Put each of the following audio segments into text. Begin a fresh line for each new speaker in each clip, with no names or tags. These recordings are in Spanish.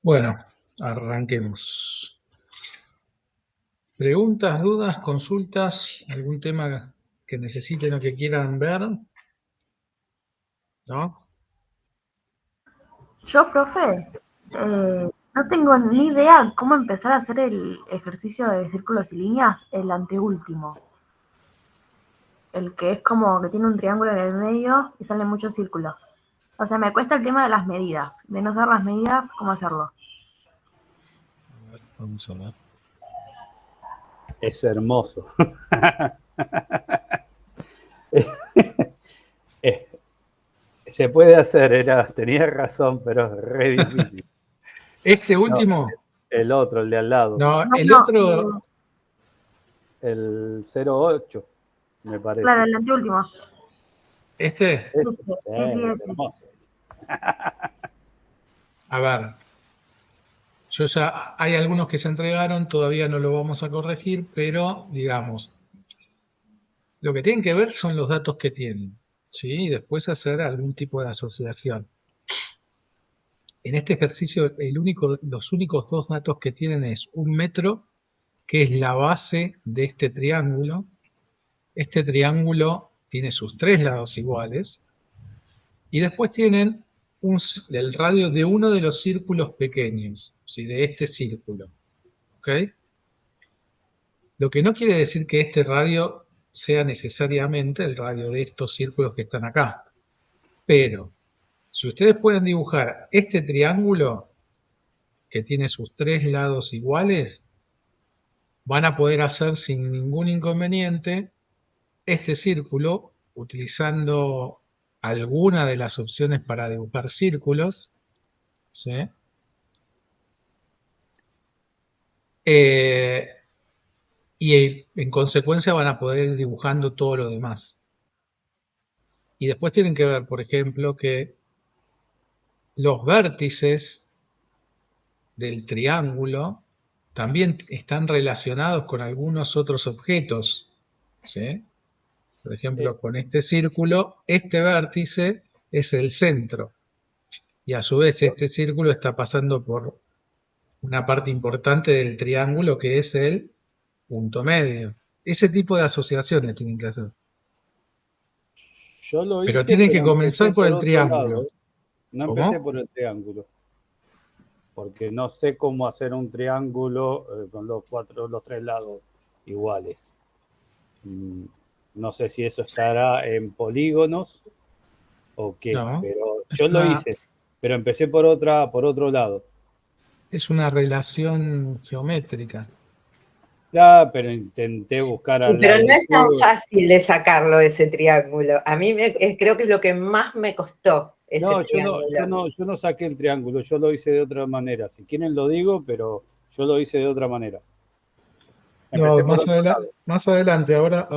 Bueno, arranquemos. ¿Preguntas, dudas, consultas? ¿Algún tema que necesiten o que quieran ver? ¿No?
Yo, profe, no tengo ni idea cómo empezar a hacer el ejercicio de círculos y líneas, el anteúltimo. El que es como que tiene un triángulo en el medio y salen muchos círculos. O sea, me cuesta el tema de las medidas, de no saber las medidas, cómo hacerlo.
A ver, vamos a ver.
Es hermoso. Se puede hacer, tenías razón, pero es re difícil.
¿Este último?
No, el otro, el de al lado.
No,
No,
el
no,
otro.
El 08, me parece.
Claro, el anteúltimo.
¿Este?
Sí, es
ese.
hermoso.
A ver. Yo ya hay algunos que se entregaron, todavía no lo vamos a corregir, pero digamos, lo que tienen que ver son los datos que tienen, ¿sí? Y después hacer algún tipo de asociación. En este ejercicio, los únicos dos datos que tienen es un metro, que es la base de este triángulo. Este triángulo tiene sus tres lados iguales. Y después tienen el radio de uno de los círculos pequeños, ¿sí? De este círculo. ¿Ok? Lo que no quiere decir que este radio sea necesariamente el radio de estos círculos que están acá. Pero, si ustedes pueden dibujar este triángulo, que tiene sus tres lados iguales, van a poder hacer sin ningún inconveniente este círculo utilizando alguna de las opciones para dibujar círculos, ¿sí? Y en consecuencia van a poder ir dibujando todo lo demás. Y después tienen que ver, por ejemplo, que los vértices del triángulo también están relacionados con algunos otros objetos, ¿sí? Por ejemplo, con este círculo, este vértice es el centro. Y a su vez este círculo está pasando por una parte importante del triángulo que es el punto medio. Ese tipo de asociaciones tienen que hacer.
Yo lo
Pero
hice,
tienen que
pero empecé
comenzar por
por
el
otro
triángulo.
lado. No empecé
¿Cómo?
por el triángulo, porque no sé cómo hacer un triángulo con los tres lados iguales. No sé si eso estará en polígonos o qué,
No,
pero
es
yo lo
una,
hice, pero empecé por otro lado.
es una relación geométrica.
Ya, pero intenté buscar
Sí,
a la
pero no es tan
altura.
fácil de sacarlo ese triángulo. A mí creo que es lo que más me costó ese
No,
triángulo.
yo no saqué el triángulo, yo lo hice de otra manera. Si quieren lo digo, pero yo lo hice de otra manera.
No,
Empecé por otro lado.
más adelante, ahora,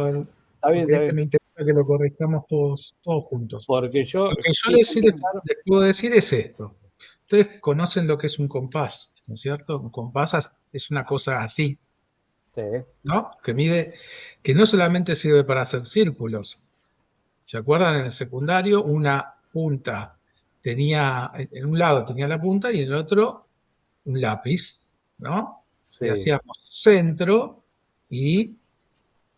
Está bien,
porque
está
este
bien.
me interesa que lo corrijamos todos juntos.
Porque yo
Lo que yo
quise empezar.
les puedo decir es esto. Ustedes conocen lo que es un compás, ¿no es cierto? Un compás es una cosa así,
Sí,
¿no? Que no solamente sirve para hacer círculos. ¿Se acuerdan? En el secundario, una punta en un lado tenía la punta y en el otro un lápiz, ¿no? Y
sí.
hacíamos centro y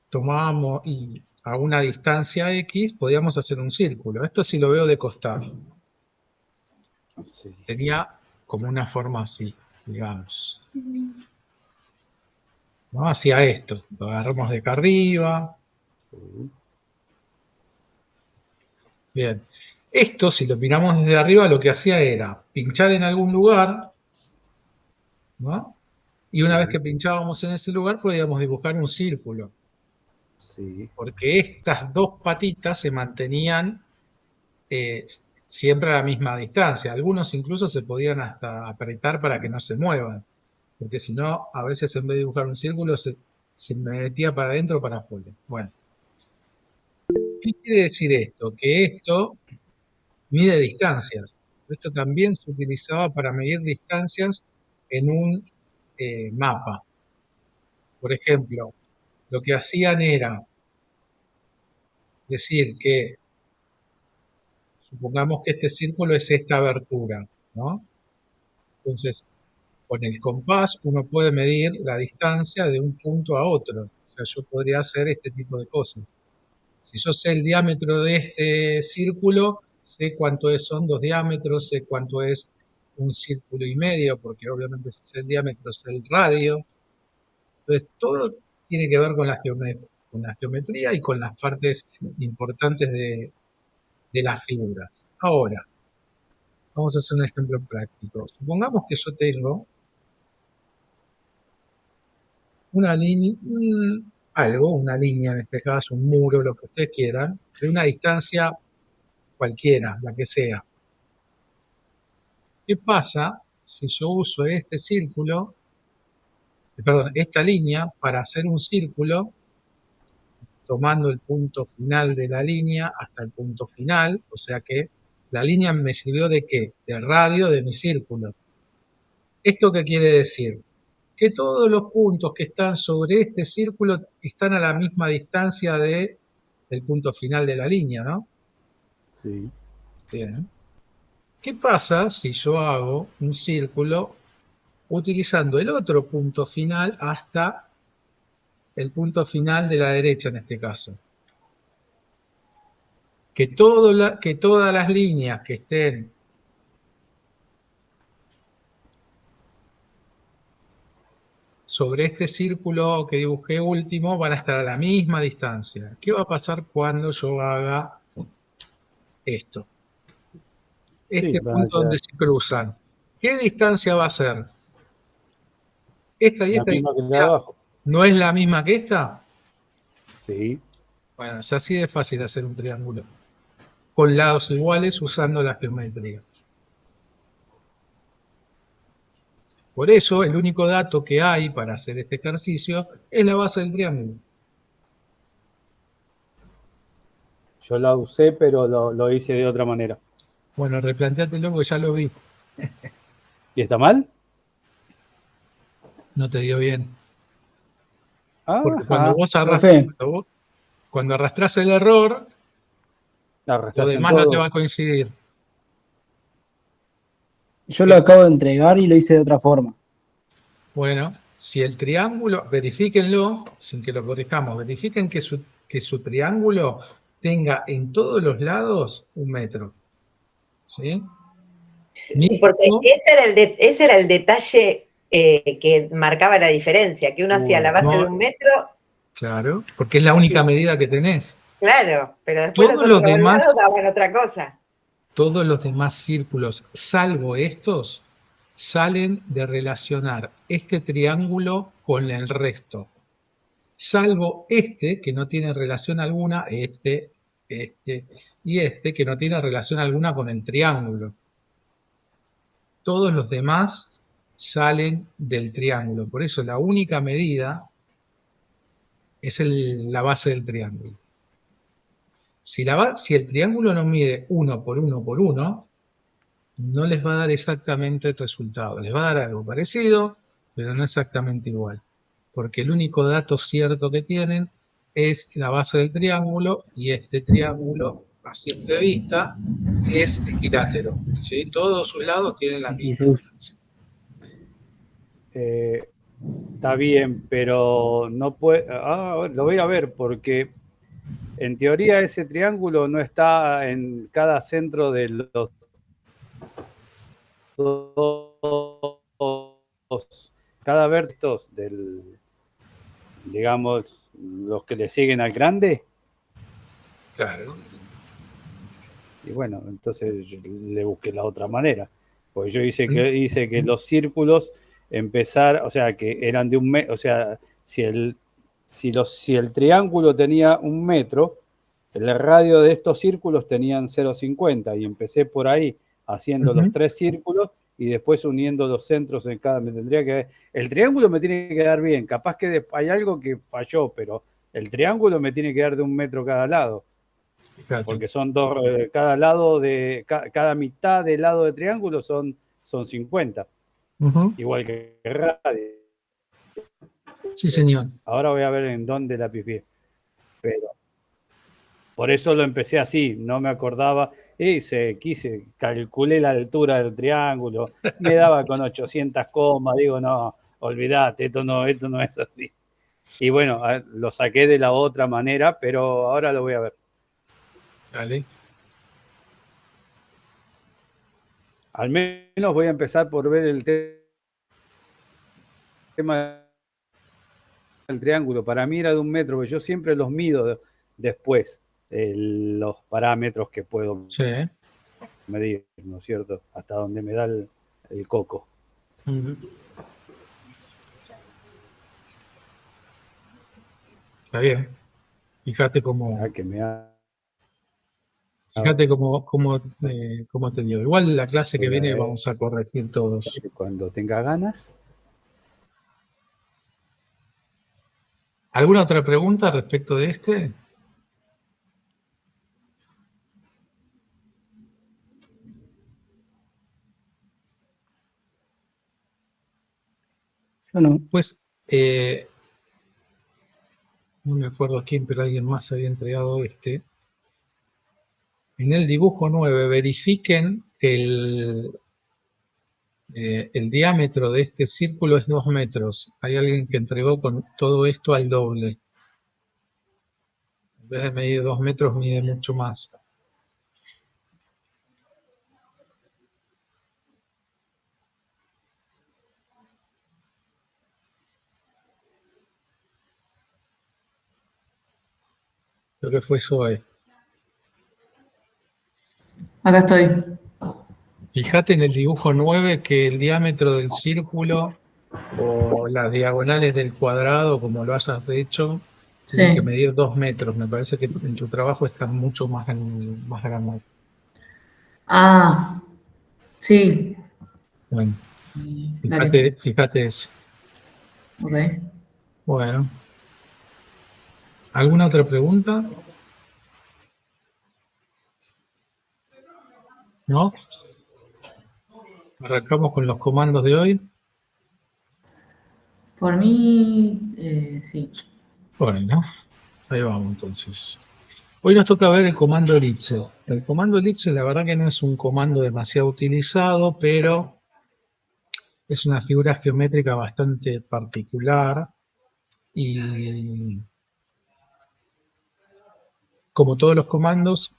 tomábamos y a una distancia X podíamos hacer un círculo. Esto sí lo veo de costado.
Sí.
Tenía como una forma así, digamos. ¿No? Hacía esto. Lo agarramos de acá arriba. Bien. Esto, si lo miramos desde arriba, lo que hacía era pinchar en algún lugar, ¿no? Y una vez
Sí,
que pinchábamos en ese lugar, podíamos dibujar un círculo.
sí.
Porque estas dos patitas se mantenían eh, siempre a la misma distancia. Algunos incluso se podían hasta apretar para que no se muevan, porque si no, a veces en vez de dibujar un círculo se metía para adentro o para afuera. Bueno, ¿qué quiere decir esto? Que esto mide distancias. Esto también se utilizaba para medir distancias en un mapa. Por ejemplo, lo que hacían era decir que, supongamos que este círculo es esta abertura, ¿no? Entonces, con el compás uno puede medir la distancia de un punto a otro. O sea, yo podría hacer este tipo de cosas. Si yo sé el diámetro de este círculo, sé cuánto son 2 diámetros, sé cuánto es un círculo y medio, porque obviamente si sé el diámetro, sé el radio. Entonces, todo tiene que ver con la geometría y con las partes importantes de las figuras. Ahora, vamos a hacer un ejemplo práctico. Supongamos que yo tengo una línea, una línea en este caso, un muro, lo que ustedes quieran, de una distancia cualquiera, la que sea. ¿Qué pasa si yo uso este círculo, esta línea para hacer un círculo, tomando el punto final de la línea hasta el punto final? O sea que la línea me sirvió ¿de qué? De radio de mi círculo. ¿Esto qué quiere decir? Que todos los puntos que están sobre este círculo están a la misma distancia del punto final de la línea, ¿no?
Sí.
Bien. ¿Qué pasa si yo hago un círculo utilizando el otro punto final hasta el punto final de la derecha en este caso? Que todas las líneas que estén sobre este círculo que dibujé último van a estar a la misma distancia. ¿Qué va a pasar cuando yo haga esto?
Sí,
Este
van a
punto
quedar
donde se cruzan. ¿Qué distancia va a ser? ¿Esta y
la
esta
misma que de
distancia
abajo.
no es la misma que esta?
Sí.
Bueno, es así de fácil hacer un triángulo con lados iguales usando la geometría. Por eso, el único dato que hay para hacer este ejercicio es la base del triángulo.
Yo la usé, pero lo hice de otra manera.
Bueno, replantéatelo porque ya lo vi.
¿Y está mal?
No te dio bien. Porque cuando
Ajá.
vos arrastras,
Profe,
cuando arrastrás el error, lo
Arrastras en
demás no te va
todo.
a coincidir.
yo lo acabo de entregar y lo hice de otra forma.
Bueno, si el triángulo, verifíquenlo, sin que lo corrijamos, verifiquen que su triángulo tenga en todos los lados 1 metro. ¿Sí?
Y porque
Mínimo,
ese era el detalle que marcaba la diferencia, que uno hacía la base de
no,
1 metro,
claro, porque es la única
y,
medida que tenés.
claro, pero después los
Todos los
otros
demás,
lados daban otra cosa.
todos los demás círculos, salvo estos, salen de relacionar este triángulo con el resto. Salvo este, que no tiene relación alguna, este y este, que no tiene relación alguna con el triángulo. Todos los demás salen del triángulo. Por eso la única medida es la base del triángulo. Si el triángulo no mide 1 por 1 por 1, no les va a dar exactamente el resultado. Les va a dar algo parecido, pero no exactamente igual. Porque el único dato cierto que tienen es la base del triángulo, y este triángulo, a simple vista, es equilátero. ¿Sí? Todos sus lados tienen la
Y
misma
se usa.
distancia.
Está bien, pero no puede. Lo voy a ver porque en teoría ese triángulo no está en cada centro de los dos, cada vértice del, digamos, los que le siguen al grande.
Claro.
Y bueno, entonces yo le busqué la otra manera. Pues yo hice que los círculos empezar, o sea, que eran de 1 metro, o sea, si el triángulo tenía 1 metro, el radio de estos círculos tenían 0,50 y empecé por ahí haciendo los 3 círculos y después uniendo los centros en cada. El triángulo me tiene que dar bien, capaz que hay algo que falló, pero el triángulo me tiene que dar de 1 metro cada lado.
Fíjate.
Porque son dos, cada lado cada mitad del lado de triángulo son 50. Igual que el radio.
Sí, señor.
Ahora voy a ver en dónde la pifié. Pero por eso lo empecé así, no me acordaba. Calculé la altura del triángulo, me daba con 800 comas, digo, no, olvídate, esto no es así. Y bueno, lo saqué de la otra manera, pero ahora lo voy a ver.
Dale.
Al menos voy a empezar por ver el tema del triángulo. Para mí era de 1 metro, pero yo siempre los mido después, los parámetros que puedo
Sí.
medir, ¿no es cierto? Hasta donde me da el coco.
Está bien. Fíjate cómo,
Que me ha...
fíjate cómo te dio. Igual la clase que
Voy a
viene
ver
vamos a corregir todos.
cuando tenga ganas.
¿Alguna otra pregunta respecto de este?
Yo no.
Pues, no me acuerdo quién, pero alguien más había entregado este. En el dibujo 9 verifiquen el diámetro de este círculo es 2 metros. Hay alguien que entregó con todo esto al doble. En vez de medir 2 metros, mide mucho más. Creo que fue Zoe.
Acá estoy.
Fíjate en el dibujo 9 que el diámetro del círculo o las diagonales del cuadrado, como lo hayas hecho, tienen que
Sí.
medir 2 metros. Me parece que en tu trabajo está mucho más grande.
Ah, sí.
Bueno,
Dale.
fíjate eso.
Ok.
Bueno, ¿alguna otra pregunta? ¿No? Arrancamos con los comandos de hoy.
Por mí, sí.
Bueno, ahí vamos entonces. Hoy nos toca ver el comando elipse. El comando elipse la verdad que no es un comando demasiado utilizado, pero es una figura geométrica bastante particular y como todos los comandos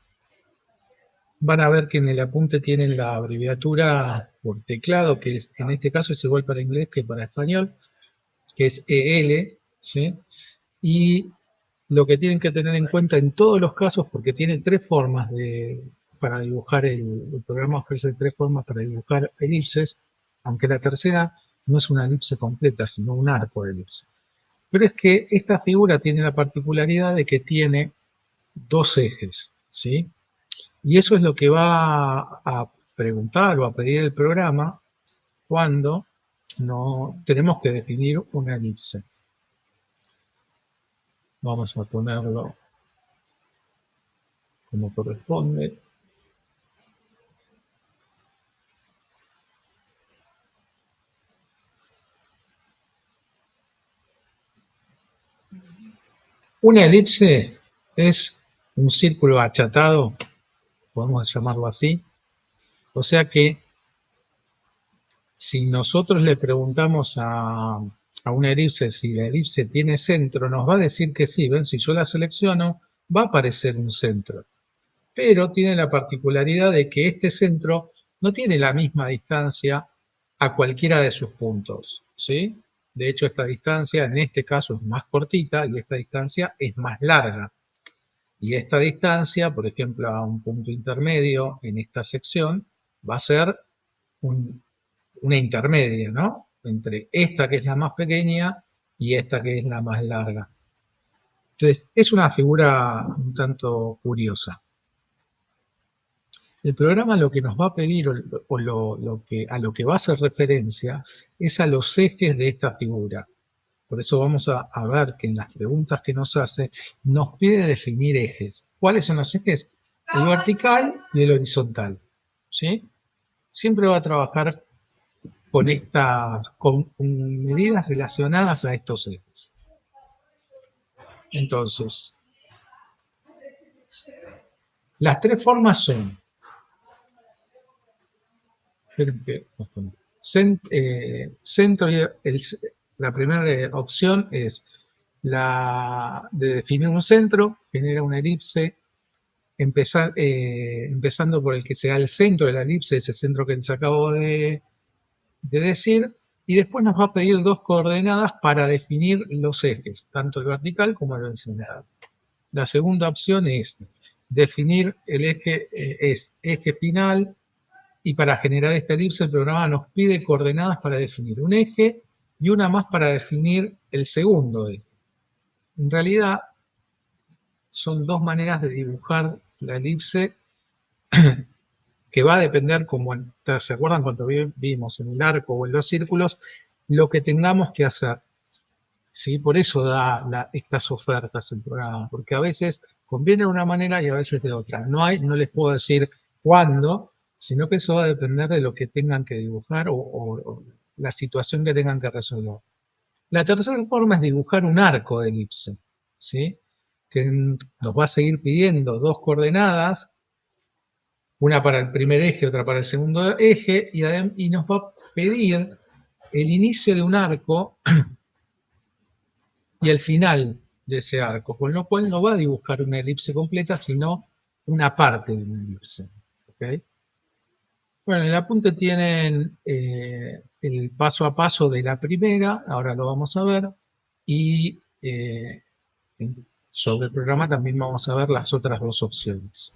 van a ver que en el apunte tienen la abreviatura por teclado, que es, en este caso es igual para inglés que para español, que es EL, ¿sí? Y lo que tienen que tener en cuenta en todos los casos, porque tiene tres formas para dibujar, el programa ofrece tres formas para dibujar elipses, aunque la tercera no es una elipse completa, sino un arco de elipse. Pero es que esta figura tiene la particularidad de que tiene dos ejes, ¿sí? Y eso es lo que va a preguntar o a pedir el programa cuando no tenemos que definir una elipse. Vamos a ponerlo como corresponde. Una elipse es un círculo achatado, podemos llamarlo así. O sea que si nosotros le preguntamos a una elipse si la elipse tiene centro, nos va a decir que sí. ¿Ven? Si yo la selecciono, va a aparecer un centro. Pero tiene la particularidad de que este centro no tiene la misma distancia a cualquiera de sus puntos, ¿sí? De hecho, esta distancia en este caso es más cortita y esta distancia es más larga. Y esta distancia, por ejemplo, a un punto intermedio en esta sección, va a ser una intermedia, ¿no? Entre esta que es la más pequeña y esta que es la más larga. Entonces, es una figura un tanto curiosa. El programa lo que nos va a pedir a lo que va a hacer referencia es a los ejes de esta figura. Por eso vamos a ver que en las preguntas que nos hace nos pide definir ejes. ¿Cuáles son los ejes? El vertical y el horizontal. ¿Sí? Siempre va a trabajar con medidas relacionadas a estos ejes. Entonces, las tres formas son la primera opción es la de definir un centro, genera una elipse, empezando por el que sea el centro de la elipse, ese centro que les acabo de decir, y después nos va a pedir dos coordenadas para definir los ejes, tanto el vertical como el horizontal. La segunda opción es definir el eje, eje final, y para generar esta elipse el programa nos pide coordenadas para definir un eje y una más para definir el segundo eje. En realidad son dos maneras de dibujar la elipse que va a depender, como ¿se acuerdan cuando vimos en el arco o en los círculos? Lo que tengamos que hacer. ¿Sí? Por eso da estas ofertas el programa, porque a veces conviene de una manera y a veces de otra. No les puedo decir cuándo, sino que eso va a depender de lo que tengan que dibujar o la situación que tengan que resolver. La tercera forma es dibujar un arco de elipse, ¿sí? Que nos va a seguir pidiendo dos coordenadas, una para el primer eje, otra para el segundo eje, y nos va a pedir el inicio de un arco y el final de ese arco, con lo cual no va a dibujar una elipse completa, sino una parte de una elipse. ¿Okay? Bueno, en el apunte tienen el paso a paso de la primera, ahora lo vamos a ver, y sobre el programa también vamos a ver las otras dos opciones.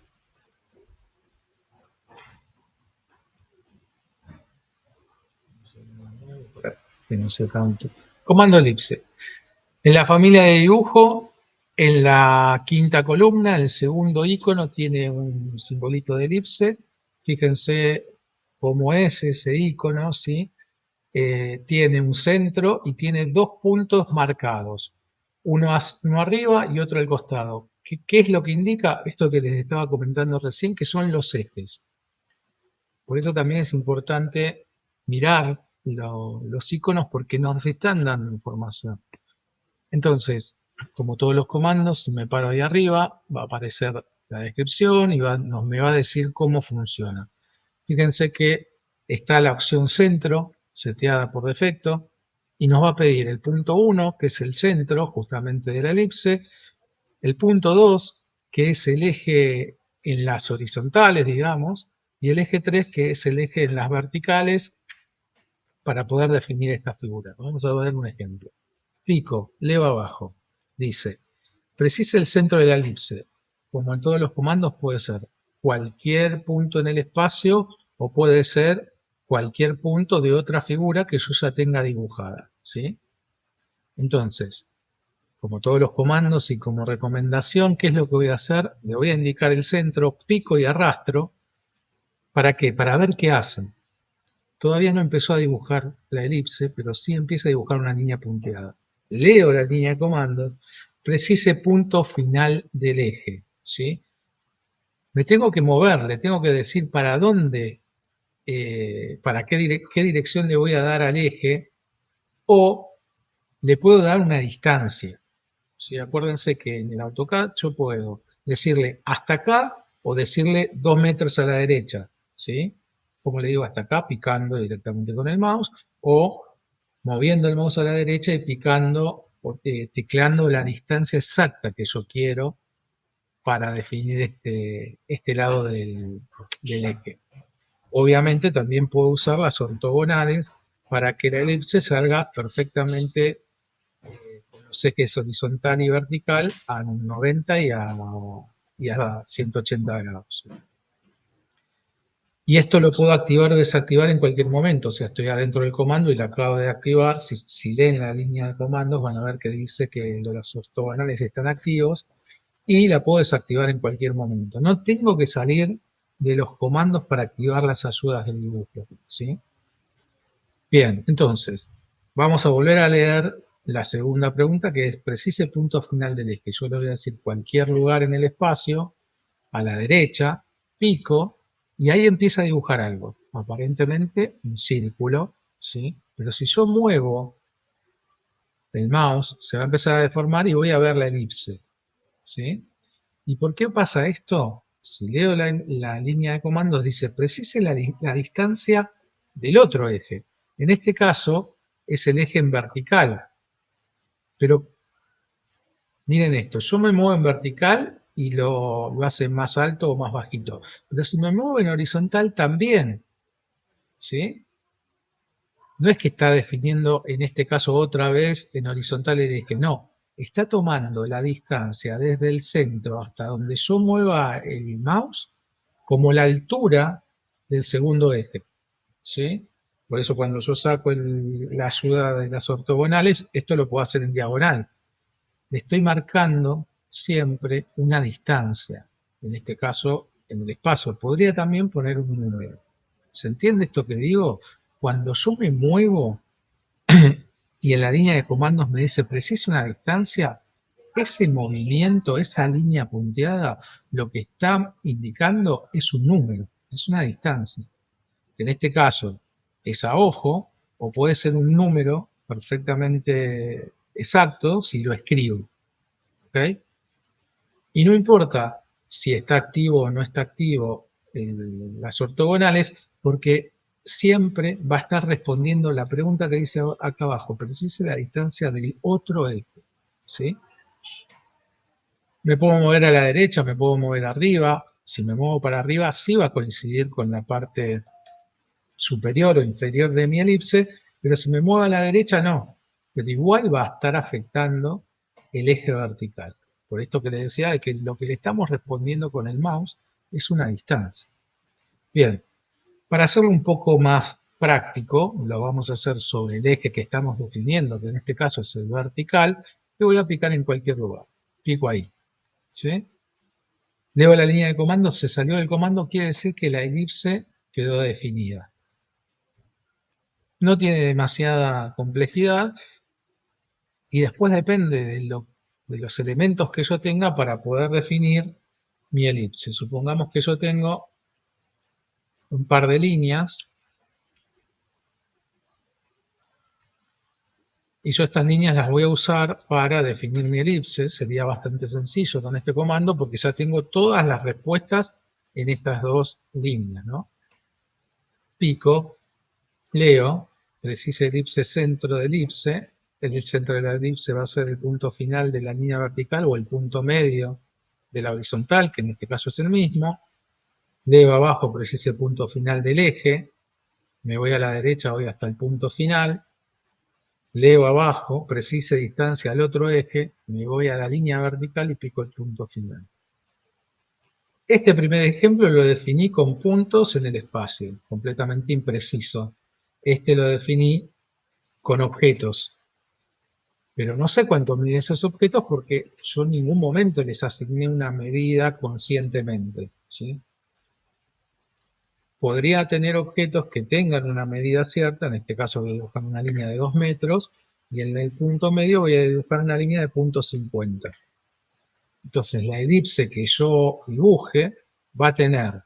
Que no sé tanto. Comando elipse. En la familia de dibujo, en la quinta columna, el segundo icono tiene un simbolito de elipse. Fíjense cómo es ese icono, ¿sí? Tiene un centro y tiene dos puntos marcados. Uno arriba y otro al costado. ¿Qué es lo que indica? Esto que les estaba comentando recién, que son los ejes. Por eso también es importante mirar los iconos porque nos están dando información. Entonces, como todos los comandos, si me paro ahí arriba, va a aparecer la descripción y me va a decir cómo funciona. Fíjense que está la opción centro, seteada por defecto, y nos va a pedir el punto 1, que es el centro justamente de la elipse, el punto 2, que es el eje en las horizontales, digamos, y el eje 3, que es el eje en las verticales, para poder definir esta figura. Vamos a ver un ejemplo. Pico, leo abajo. Dice, precisa el centro de la elipse. Como en todos los comandos puede ser cualquier punto en el espacio o puede ser cualquier punto de otra figura que yo ya tenga dibujada, ¿sí? Entonces, como todos los comandos y como recomendación, ¿qué es lo que voy a hacer? Le voy a indicar el centro, pico y arrastro. ¿Para qué? Para ver qué hacen. Todavía no empezó a dibujar la elipse, pero sí empieza a dibujar una línea punteada. Leo la línea de comandos, precise punto final del eje, ¿sí? Me tengo que mover, le tengo que decir para dónde, para qué dirección le voy a dar al eje, o le puedo dar una distancia. ¿Sí? Acuérdense que en el AutoCAD yo puedo decirle hasta acá o decirle 2 metros a la derecha, ¿sí? Como le digo, hasta acá, picando directamente con el mouse, o moviendo el mouse a la derecha y picando o tecleando la distancia exacta que yo quiero para definir este lado del eje. Obviamente también puedo usar las ortogonales para que la elipse salga perfectamente con los ejes horizontal y vertical a 90 y a 180 grados. Y esto lo puedo activar o desactivar en cualquier momento. O sea, estoy adentro del comando y lo acabo de activar. Si leen la línea de comandos van a ver que dice que los ortogonales están activos y la puedo desactivar en cualquier momento. No tengo que salir de los comandos para activar las ayudas del dibujo, ¿sí? Bien, entonces, vamos a volver a leer la segunda pregunta, que es precise punto final del eje. Yo le voy a decir cualquier lugar en el espacio, a la derecha, pico, y ahí empieza a dibujar algo. Aparentemente un círculo, ¿sí? Pero si yo muevo el mouse, se va a empezar a deformar y voy a ver la elipse, ¿sí? ¿Y por qué pasa esto? Si leo la línea de comandos, dice precise la distancia del otro eje. En este caso es el eje en vertical. Pero miren esto, yo me muevo en vertical y lo hace más alto o más bajito. Pero si me muevo en horizontal también, ¿sí? No es que está definiendo en este caso otra vez en horizontal el eje, no. Está tomando la distancia desde el centro hasta donde yo mueva el mouse como la altura del segundo eje, ¿sí? Por eso cuando yo saco la ayuda de las ortogonales, esto lo puedo hacer en diagonal. Le estoy marcando siempre una distancia, en este caso en el espacio. Podría también poner un número. ¿Se entiende esto que digo? Cuando yo me muevo y en la línea de comandos me dice precisa una distancia, ese movimiento, esa línea punteada, lo que está indicando es un número, es una distancia. En este caso es a ojo o puede ser un número perfectamente exacto si lo escribo. ¿Okay? Y no importa si está activo o no está activo las ortogonales, porque siempre va a estar respondiendo la pregunta que dice acá abajo, precise la distancia del otro eje, ¿sí? Me puedo mover a la derecha, me puedo mover arriba. Si me muevo para arriba, sí va a coincidir con la parte superior o inferior de mi elipse, pero si me muevo a la derecha, no. Pero igual va a estar afectando el eje vertical. Por esto que les decía, de que lo que le estamos respondiendo con el mouse es una distancia. Bien, para hacerlo un poco más práctico, lo vamos a hacer sobre el eje que estamos definiendo, que en este caso es el vertical, que voy a picar en cualquier lugar. Pico ahí, ¿sí? Leo la línea de comando, se salió del comando, quiere decir que la elipse quedó definida. No tiene demasiada complejidad y después depende de los elementos que yo tenga para poder definir mi elipse. Supongamos que yo tengo un par de líneas y yo estas líneas las voy a usar para definir mi elipse. Sería bastante sencillo con este comando porque ya tengo todas las respuestas en estas dos líneas, ¿no? Pico, leo, precise elipse centro de elipse. El centro de la elipse va a ser el punto final de la línea vertical o el punto medio de la horizontal, que en este caso es el mismo. Leo abajo, precise el punto final del eje. Me voy a la derecha, voy hasta el punto final. Leo abajo, precise distancia al otro eje. Me voy a la línea vertical y pico el punto final. Este primer ejemplo lo definí con puntos en el espacio, completamente impreciso. Este lo definí con objetos. Pero no sé cuánto miden esos objetos porque yo en ningún momento les asigné una medida conscientemente, ¿sí? Podría tener objetos que tengan una medida cierta, en este caso voy a dibujar una línea de 2 metros, y en el punto medio voy a dibujar una línea de 0,50. Entonces la elipse que yo dibuje va a tener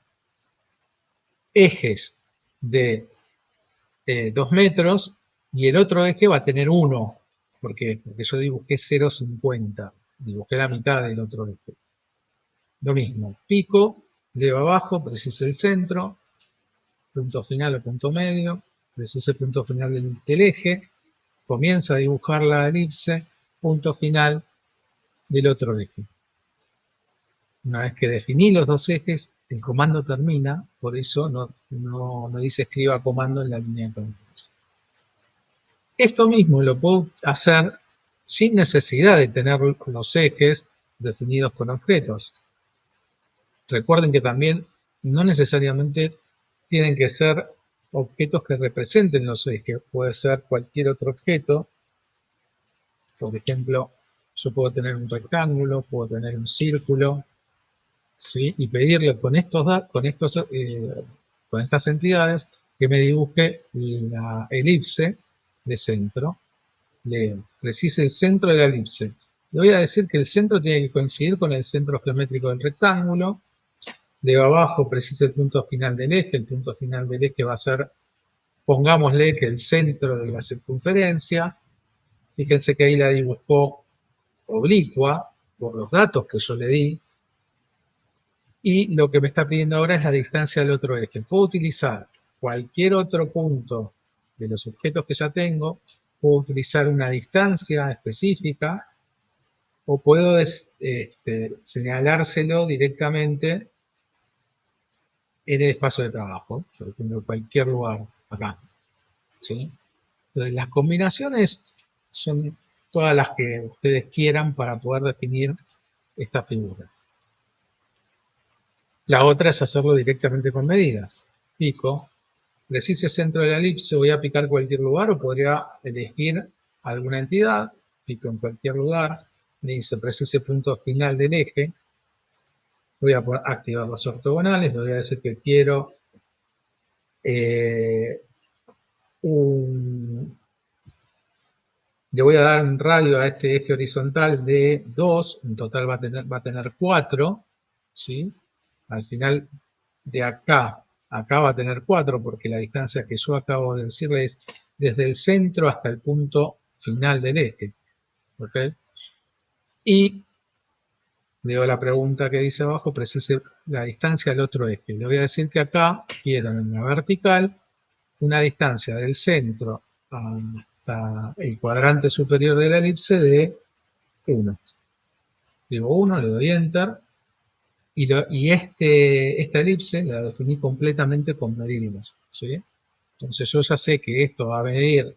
ejes de 2 metros y el otro eje va a tener 1. ¿Por qué? Porque yo dibujé 0,50. Dibujé la mitad del otro eje. Lo mismo, pico, leo abajo, preciso el centro, punto final o punto medio, preciso el punto final del eje, comienza a dibujar la elipse, punto final del otro eje. Una vez que definí los dos ejes, el comando termina, por eso no dice escriba comando en la línea de comandos. Esto mismo lo puedo hacer sin necesidad de tener los ejes definidos con objetos. Recuerden que también no necesariamente tienen que ser objetos que representen los ejes. Puede ser cualquier otro objeto. Por ejemplo, yo puedo tener un rectángulo, puedo tener un círculo, ¿sí? Y pedirle con estas entidades que me dibuje la elipse de centro. Le precise el centro de la elipse. Le voy a decir que el centro tiene que coincidir con el centro geométrico del rectángulo. De abajo precisa el punto final del eje. El punto final del eje va a ser pongámosle que el centro de la circunferencia, fíjense que ahí la dibujó oblicua por los datos que yo le di, y lo que me está pidiendo ahora es la distancia al otro eje. Puedo utilizar cualquier otro punto de los objetos que ya tengo, puedo utilizar una distancia específica, o puedo señalárselo directamente en el espacio de trabajo, por ejemplo, en cualquier lugar acá, ¿sí? Entonces, las combinaciones son todas las que ustedes quieran para poder definir esta figura. La otra es hacerlo directamente con medidas. Pico, precise centro de la elipse, voy a picar cualquier lugar o podría elegir alguna entidad, pico en cualquier lugar, me dice precise punto final del eje, voy a activar los ortogonales, le voy a decir que quiero le voy a dar un radio a este eje horizontal de 2, en total va a tener 4, ¿sí? Al final de acá va a tener 4 porque la distancia que yo acabo de decirle es desde el centro hasta el punto final del eje, ¿ok? Y leo la pregunta que dice abajo, precise la distancia al otro eje. Le voy a decir que acá quiero en la vertical una distancia del centro hasta el cuadrante superior de la elipse de 1. Digo 1, le doy Enter, y esta elipse la definí completamente con medidas, ¿sí? Entonces yo ya sé que esto va a medir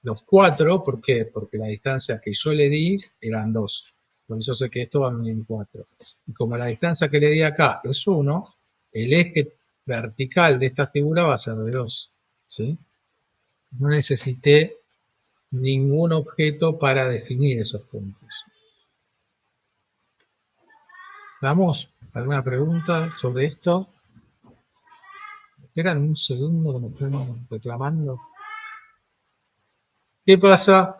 los 4, ¿por qué? Porque la distancia que yo le di eran 2. Por eso sé que esto va a medir 4. Y como la distancia que le di acá es 1, el eje vertical de esta figura va a ser de 2, ¿sí? No necesité ningún objeto para definir esos puntos. ¿Vamos? ¿Alguna pregunta sobre esto? Esperan un segundo que me están reclamando. ¿Qué pasa?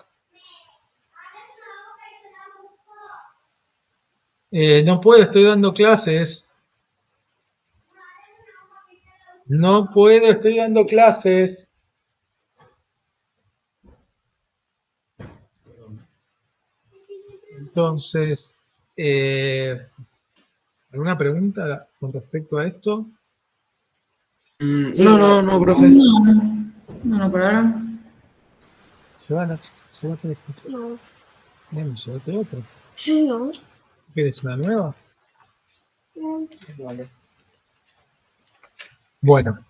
No puedo, estoy dando clases. No puedo, estoy dando clases. Entonces, ¿alguna pregunta con respecto a esto?
No, profe.
No, por ahora.
Llévate esto. No. Bien, llévate otra. No. ¿Quieres una nueva? No. Vale. Bueno.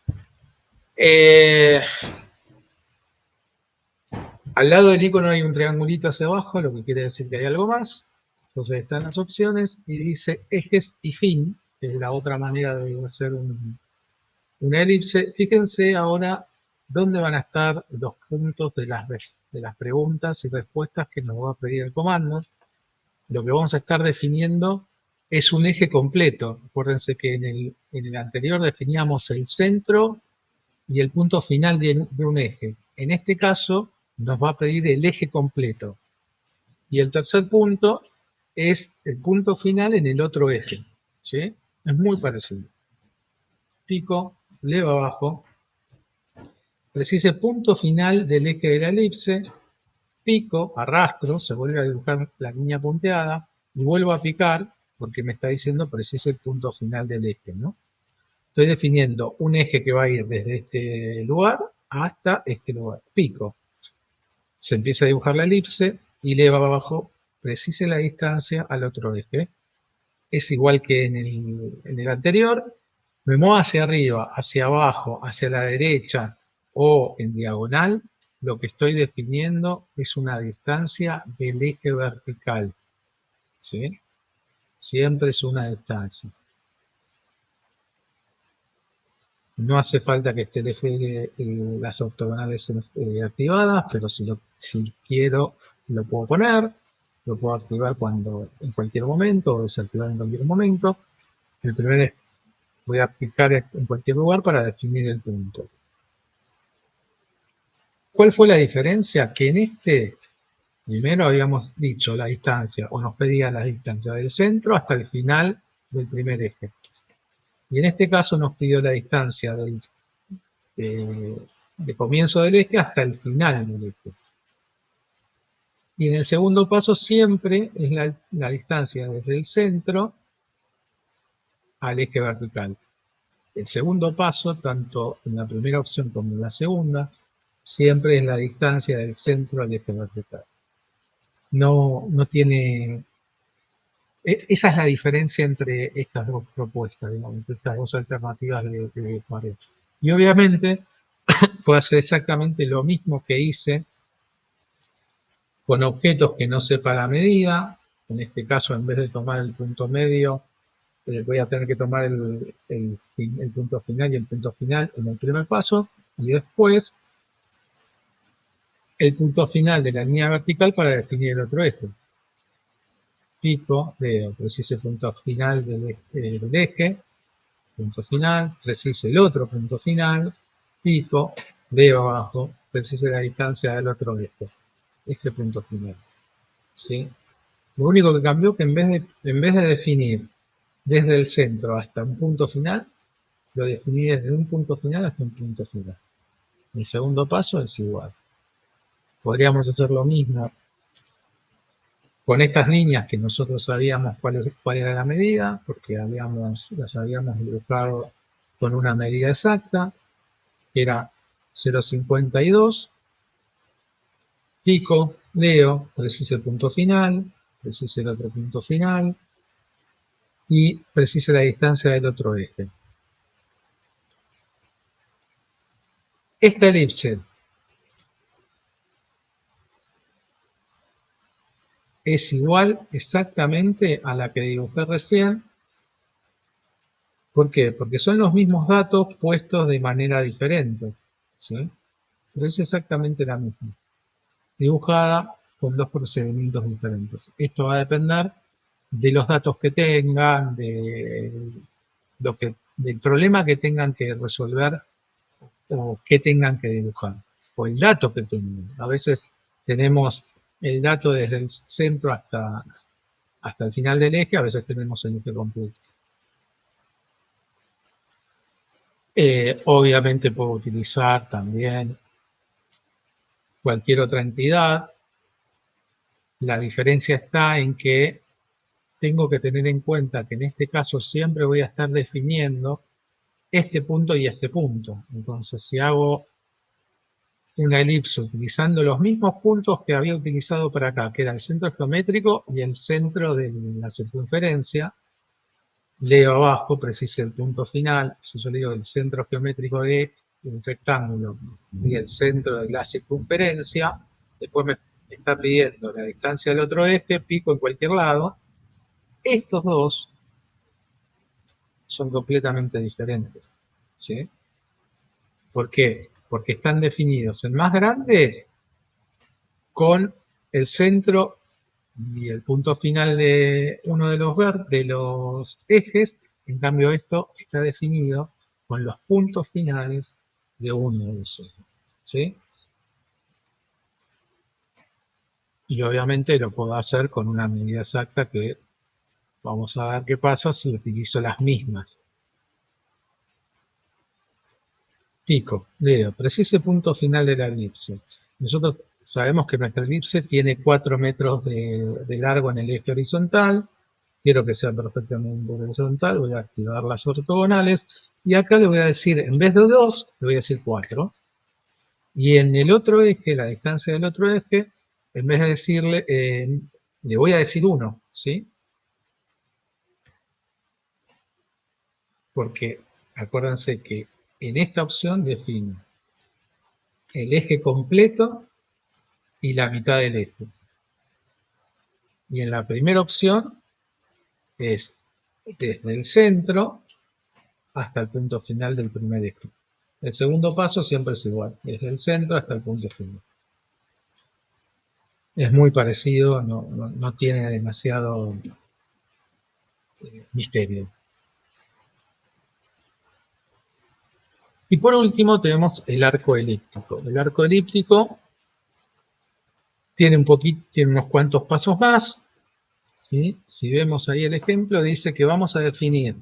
Al lado del icono hay un triangulito hacia abajo, lo que quiere decir que hay algo más. Entonces están las opciones y dice ejes y fin, que es la otra manera de hacer una elipse. Fíjense ahora dónde van a estar los puntos de las preguntas y respuestas que nos va a pedir el comando. Lo que vamos a estar definiendo es un eje completo. Acuérdense que en el anterior definíamos el centro y el punto final de un eje. En este caso nos va a pedir el eje completo. Y el tercer punto es el punto final en el otro eje, ¿sí? Es muy parecido. Pico, leo abajo, precise punto final del eje de la elipse, pico, arrastro, se vuelve a dibujar la línea punteada y vuelvo a picar porque me está diciendo precise el punto final del eje, ¿no? Estoy definiendo un eje que va a ir desde este lugar hasta este lugar. Pico. Se empieza a dibujar la elipse y leo abajo, precise la distancia al otro eje. Es igual que en el anterior. Me muevo hacia arriba, hacia abajo, hacia la derecha o en diagonal. Lo que estoy definiendo es una distancia del eje vertical, ¿sí? Siempre es una distancia. No hace falta que esté las ortogonales activadas, pero si quiero lo puedo poner, lo puedo activar en cualquier momento o desactivar en cualquier momento. El primero es, voy a picar en cualquier lugar para definir el punto. ¿Cuál fue la diferencia? Que en este primero habíamos dicho la distancia, o nos pedía la distancia del centro hasta el final del primer eje. Y en este caso nos pidió la distancia de comienzo del eje hasta el final del eje. Y en el segundo paso siempre es la distancia desde el centro al eje vertical. El segundo paso, tanto en la primera opción como en la segunda, siempre es la distancia del centro al eje vertical. No tiene... Esa es la diferencia entre estas dos propuestas, digamos, entre estas dos alternativas de pared. Y obviamente puedo hacer exactamente lo mismo que hice con objetos que no sepa la medida. En este caso, en vez de tomar el punto medio, voy a tener que tomar el punto final y el punto final en el primer paso, y después el punto final de la línea vertical para definir el otro eje. Pico, dedo, preciso el punto final del eje, punto final, preciso el otro punto final, pico, dedo abajo, preciso la distancia del otro eje, este punto final. ¿Sí? Lo único que cambió es que en vez de definir desde el centro hasta un punto final, lo definí desde un punto final hasta un punto final. El segundo paso es igual. Podríamos hacer lo mismo con estas líneas que nosotros sabíamos cuál era la medida, porque las habíamos dibujado con una medida exacta, que era 0,52, pico, dedo, preciso el punto final, preciso el otro punto final, y preciso la distancia del otro eje. Esta elipse es igual exactamente a la que dibujé recién. ¿Por qué? Porque son los mismos datos puestos de manera diferente, ¿sí? Pero es exactamente la misma, dibujada con dos procedimientos diferentes. Esto va a depender de los datos que tengan, del problema que tengan que resolver o que tengan que dibujar, o el dato que tengan. A veces tenemos el dato desde el centro hasta el final del eje, a veces tenemos el eje completo. Obviamente puedo utilizar también cualquier otra entidad. La diferencia está en que tengo que tener en cuenta que en este caso siempre voy a estar definiendo este punto y este punto. Entonces, si hago una elipse utilizando los mismos puntos que había utilizado para acá, que era el centro geométrico y el centro de la circunferencia, leo abajo, preciso el punto final. Si yo leo el centro geométrico de un rectángulo y el centro de la circunferencia, después me está pidiendo la distancia del otro eje, pico en cualquier lado. Estos dos son completamente diferentes, ¿sí? ¿Por qué? Porque están definidos en más grande con el centro y el punto final de uno de los ejes. En cambio, esto está definido con los puntos finales de uno de los ejes, ¿sí? Y obviamente lo puedo hacer con una medida exacta que vamos a ver qué pasa si utilizo las mismas. Pico, dedo, preciso punto final de la elipse. Nosotros sabemos que nuestra elipse tiene 4 metros de largo en el eje horizontal. Quiero que sea perfectamente horizontal, voy a activar las ortogonales. Y acá le voy a decir, en vez de 2, le voy a decir 4. Y en el otro eje, la distancia del otro eje, en vez de decirle, le voy a decir 1, ¿sí? Porque acuérdense que en esta opción defino el eje completo y la mitad del eje. Y en la primera opción es desde el centro hasta el punto final del primer eje. El segundo paso siempre es igual, desde el centro hasta el punto final. Es muy parecido, no tiene demasiado misterio. Y por último tenemos el arco elíptico. El arco elíptico tiene unos cuantos pasos más, ¿sí? Si vemos ahí el ejemplo, dice que vamos a definir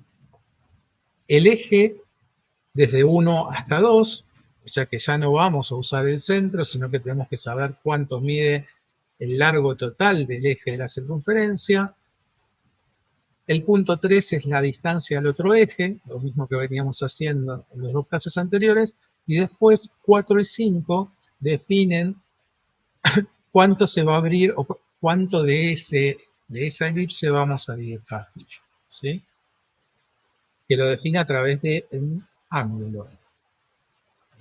el eje desde 1 hasta 2, O sea que ya no vamos a usar el centro, sino que tenemos que saber cuánto mide el largo total del eje de la circunferencia. El punto 3 es la distancia al otro eje, lo mismo que veníamos haciendo en los dos casos anteriores. Y después 4 y 5 definen cuánto se va a abrir o cuánto de esa elipse vamos a dibujar, ¿sí? Que lo define a través de un ángulo.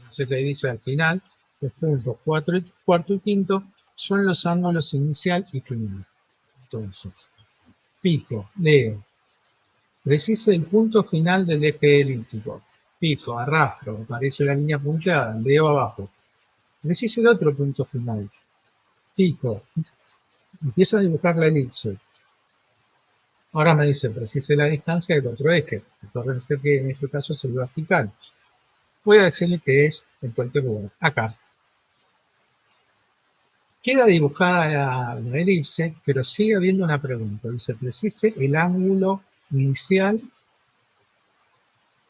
Se le dice al final, los puntos 4 y, cuarto y quinto son los ángulos inicial y final. Entonces, pico, leo, preciso el punto final del eje elíptico. Pico, arrastro, aparece la línea punteada, leo abajo. Preciso el otro punto final. Pico, empiezo a dibujar la elipse. Ahora me dice, precise la distancia del otro eje. Entonces, que en este caso es el vertical. Voy a decirle que es en cualquier lugar, acá. Queda dibujada la elipse, pero sigue habiendo una pregunta. Dice, precise el ángulo inicial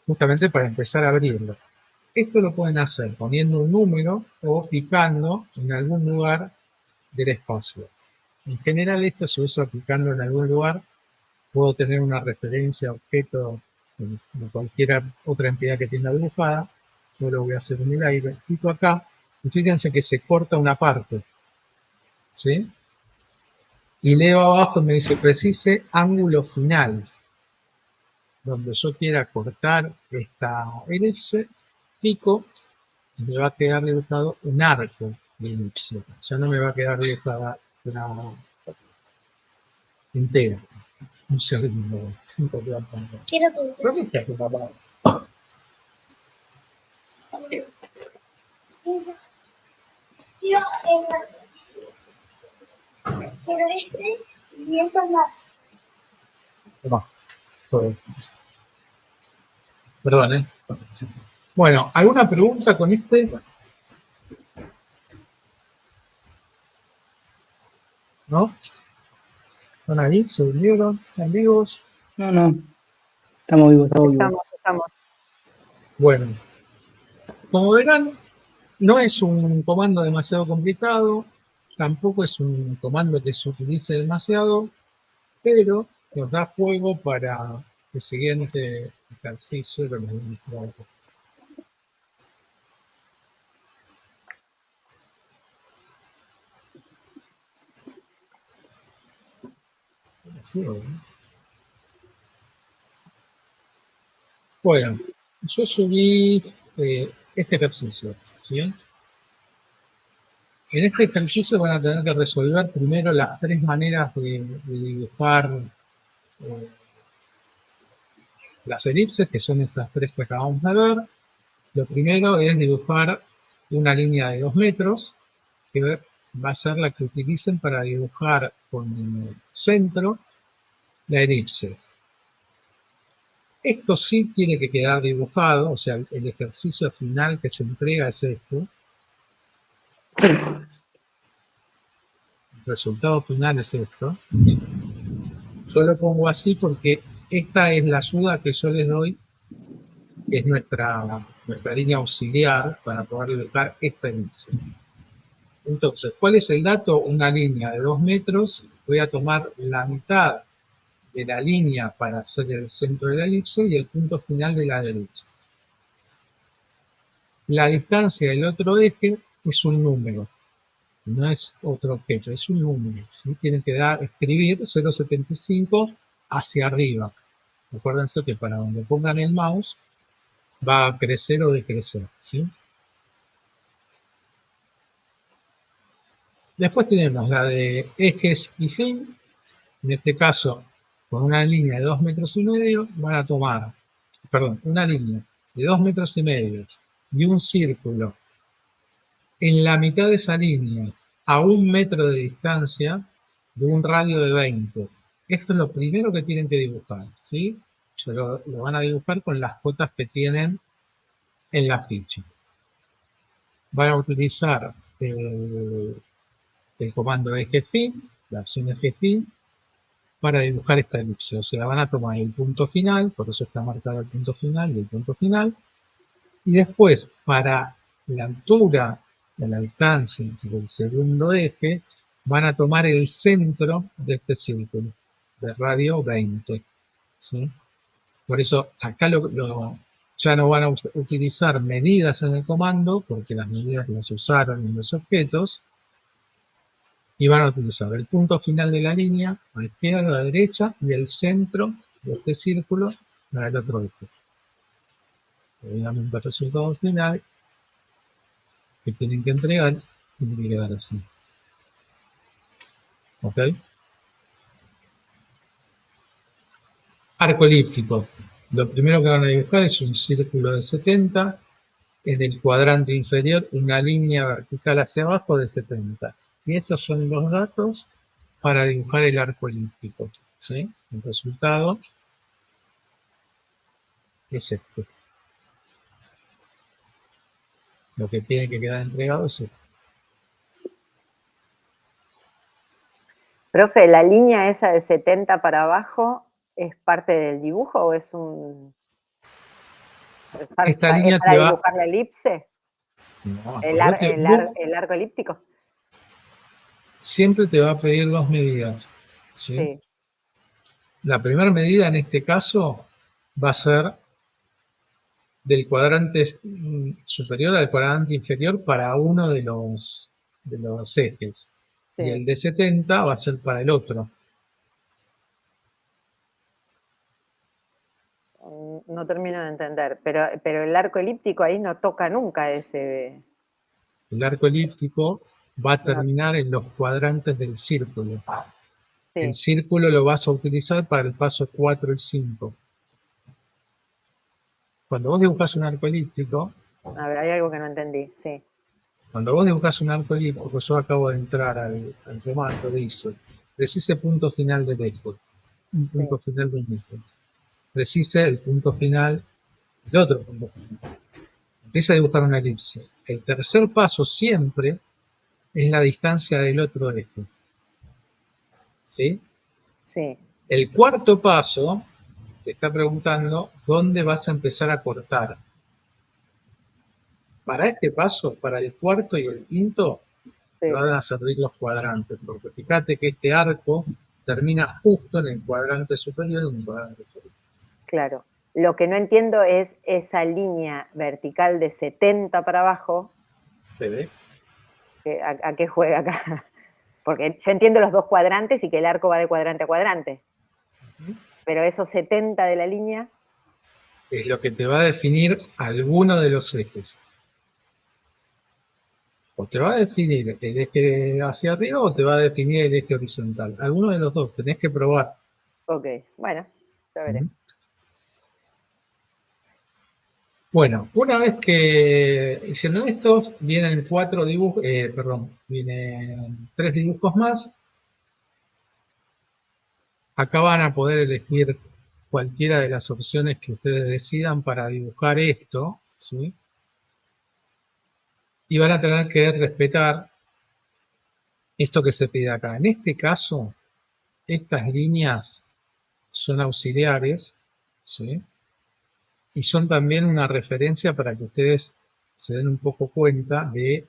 justamente para empezar a abrirlo. Esto lo pueden hacer poniendo un número o picando en algún lugar del espacio. En general esto se usa picando en algún lugar. Puedo tener una referencia, objeto, de cualquier otra entidad que tenga dibujada. Yo lo voy a hacer en el aire. Pico acá y fíjense que se corta una parte, ¿sí? Y leo abajo y me dice, precise ángulo final. Donde yo quiera cortar esta elipse, pico, y me va a quedar dibujado un arco de elipse. Ya no me va a quedar dibujada una entera. Un segundo.
Quiero que
¿Por qué está tu papá?
quiero pero este y eso es más.
Toma, todo esto. Perdón, ¿eh? Bueno, ¿alguna pregunta con este? ¿No? ¿Están ahí? ¿Se durmieron? ¿Están vivos?
No, no. Estamos vivos, estamos vivos.
Estamos.
Bueno, como verán, no es un comando demasiado complicado, tampoco es un comando que se utilice demasiado, pero nos da juego para el siguiente ejercicio que nos vamos a hacer. Bueno, yo subí este ejercicio, ¿sí? En este ejercicio van a tener que resolver primero las tres maneras de dibujar las elipses, que son estas tres que acabamos de ver. Lo primero es dibujar una línea de 2 metros, que va a ser la que utilicen para dibujar con el centro la elipse. Esto sí tiene que quedar dibujado, o sea, el ejercicio final que se entrega es esto. El resultado final es esto. Yo lo pongo así porque esta es la ayuda que yo les doy, que es nuestra línea auxiliar para poder dibujar esta elipse. Entonces, ¿cuál es el dato? Una línea de 2 metros. Voy a tomar la mitad de la línea para hacer el centro de la elipse y el punto final de la elipse. La distancia del otro eje es un número, no es otro objeto, es un número, ¿sí? Tienen que escribir 0,75 hacia arriba. Acuérdense que para donde pongan el mouse va a crecer o decrecer, ¿sí? Después tenemos la de ejes y fin. En este caso, con una línea de 2 metros y medio, van a tomar, perdón, una línea de 2 metros y medio y un círculo en la mitad de esa línea, a 1 metro de distancia, de un radio de 20. Esto es lo primero que tienen que dibujar, ¿sí? Pero lo van a dibujar con las cotas que tienen en la ficha. Van a utilizar el comando eje fin, la opción eje fin, para dibujar esta elipse. O sea, van a tomar el punto final, por eso está marcado el punto final y el punto final. Y después, para la altura de la distancia del segundo eje, van a tomar el centro de este círculo, de radio 20. ¿Sí? Por eso acá ya no van a utilizar medidas en el comando, porque las medidas las usaron en los objetos, y van a utilizar el punto final de la línea, a la izquierda, a la derecha, y el centro de este círculo para el otro eje. Obviamente el resultado final que tienen que entregar tiene que quedar así. ¿Ok? Arco elíptico. Lo primero que van a dibujar es un círculo de 70, en el cuadrante inferior una línea vertical hacia abajo de 70. Y estos son los datos para dibujar el arco elíptico. ¿Sí? El resultado es este. Lo que tiene que quedar entregado es esto.
Profe, ¿la línea esa de 70 para abajo es parte del dibujo o es un...
Esta
¿Es
línea
para
te va...
dibujar la elipse?
No,
¿El arco elíptico?
siempre te va a pedir dos medidas. ¿Sí?
Sí.
La primera medida en este caso va a ser del cuadrante superior al cuadrante inferior para uno de los ejes.
Sí.
Y el de 70 va a ser para el otro.
No termino de entender, pero el arco elíptico ahí no toca nunca ese...
El arco elíptico va a
No,
terminar en los cuadrantes del círculo. El
sí.
círculo lo vas a utilizar para el paso 4 y 5. Cuando vos dibujás un arco elíptico,
A ver, hay algo que no entendí, sí.
yo acabo de entrar al comando, dice, precise punto final del eje, un punto final de un eje. Precise el punto final de otro punto final. Empieza a dibujar una elipse. El tercer paso siempre es la distancia del otro eje. ¿Sí?
Sí.
El cuarto paso te está preguntando dónde vas a empezar a cortar. Para este paso, para el cuarto y el quinto,
Sí.
te van a servir los cuadrantes, porque fíjate que este arco termina justo en el cuadrante superior y en el cuadrante inferior.
Claro. Lo que no entiendo es esa línea vertical de 70 para abajo.
¿Se ve?
¿A qué juega acá? Porque yo entiendo los dos cuadrantes y que el arco va de cuadrante a cuadrante. Pero esos 70 de la línea...
Es lo que te va a definir alguno de los ejes. O te va a definir el eje hacia arriba o te va a definir el eje horizontal. Alguno de los dos, tenés que probar.
Ok, bueno, ya veré.
Bueno, una vez que hicieron estos, vienen vienen 3 dibujos más. Acá van a poder elegir cualquiera de las opciones que ustedes decidan para dibujar esto, ¿sí? Y van a tener que respetar esto que se pide acá. En este caso, estas líneas son auxiliares, ¿sí? Y son también una referencia para que ustedes se den un poco cuenta de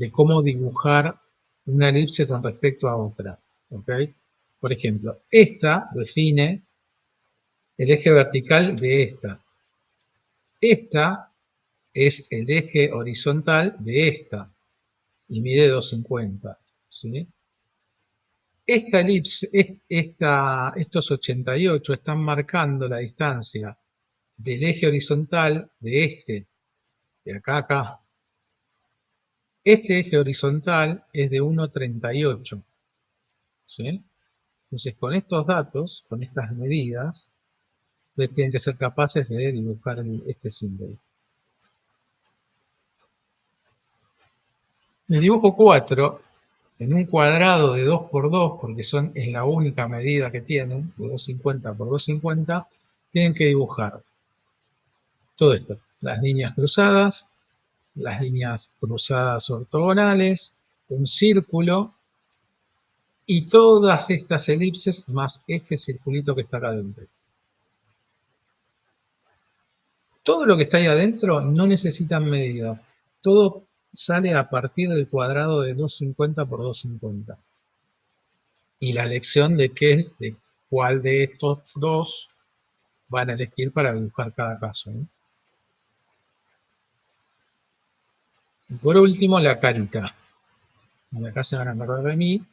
cómo dibujar una elipse con respecto a otra. ¿Okay? Por ejemplo, esta define el eje vertical de esta. Esta es el eje horizontal de esta y mide 2,50. ¿Sí? Esta elipse, estos 88 están marcando la distancia del eje horizontal de acá a acá. Este eje horizontal es de 1,38. ¿Sí? Entonces, con estos datos, con estas medidas, ustedes tienen que ser capaces de dibujar este símbolo. El dibujo 4, en un cuadrado de 2 por 2, porque es la única medida que tienen, de 2,50 por 2,50, tienen que dibujar todo esto, las líneas cruzadas ortogonales, un círculo y todas estas elipses más este circulito que está acá adentro. Todo lo que está ahí adentro no necesita medida. Todo sale a partir del cuadrado de 250 por 250. Y la elección de cuál de estos dos van a elegir para dibujar cada caso, ¿no? Y por último, la carita. Acá se van a acordar de mí,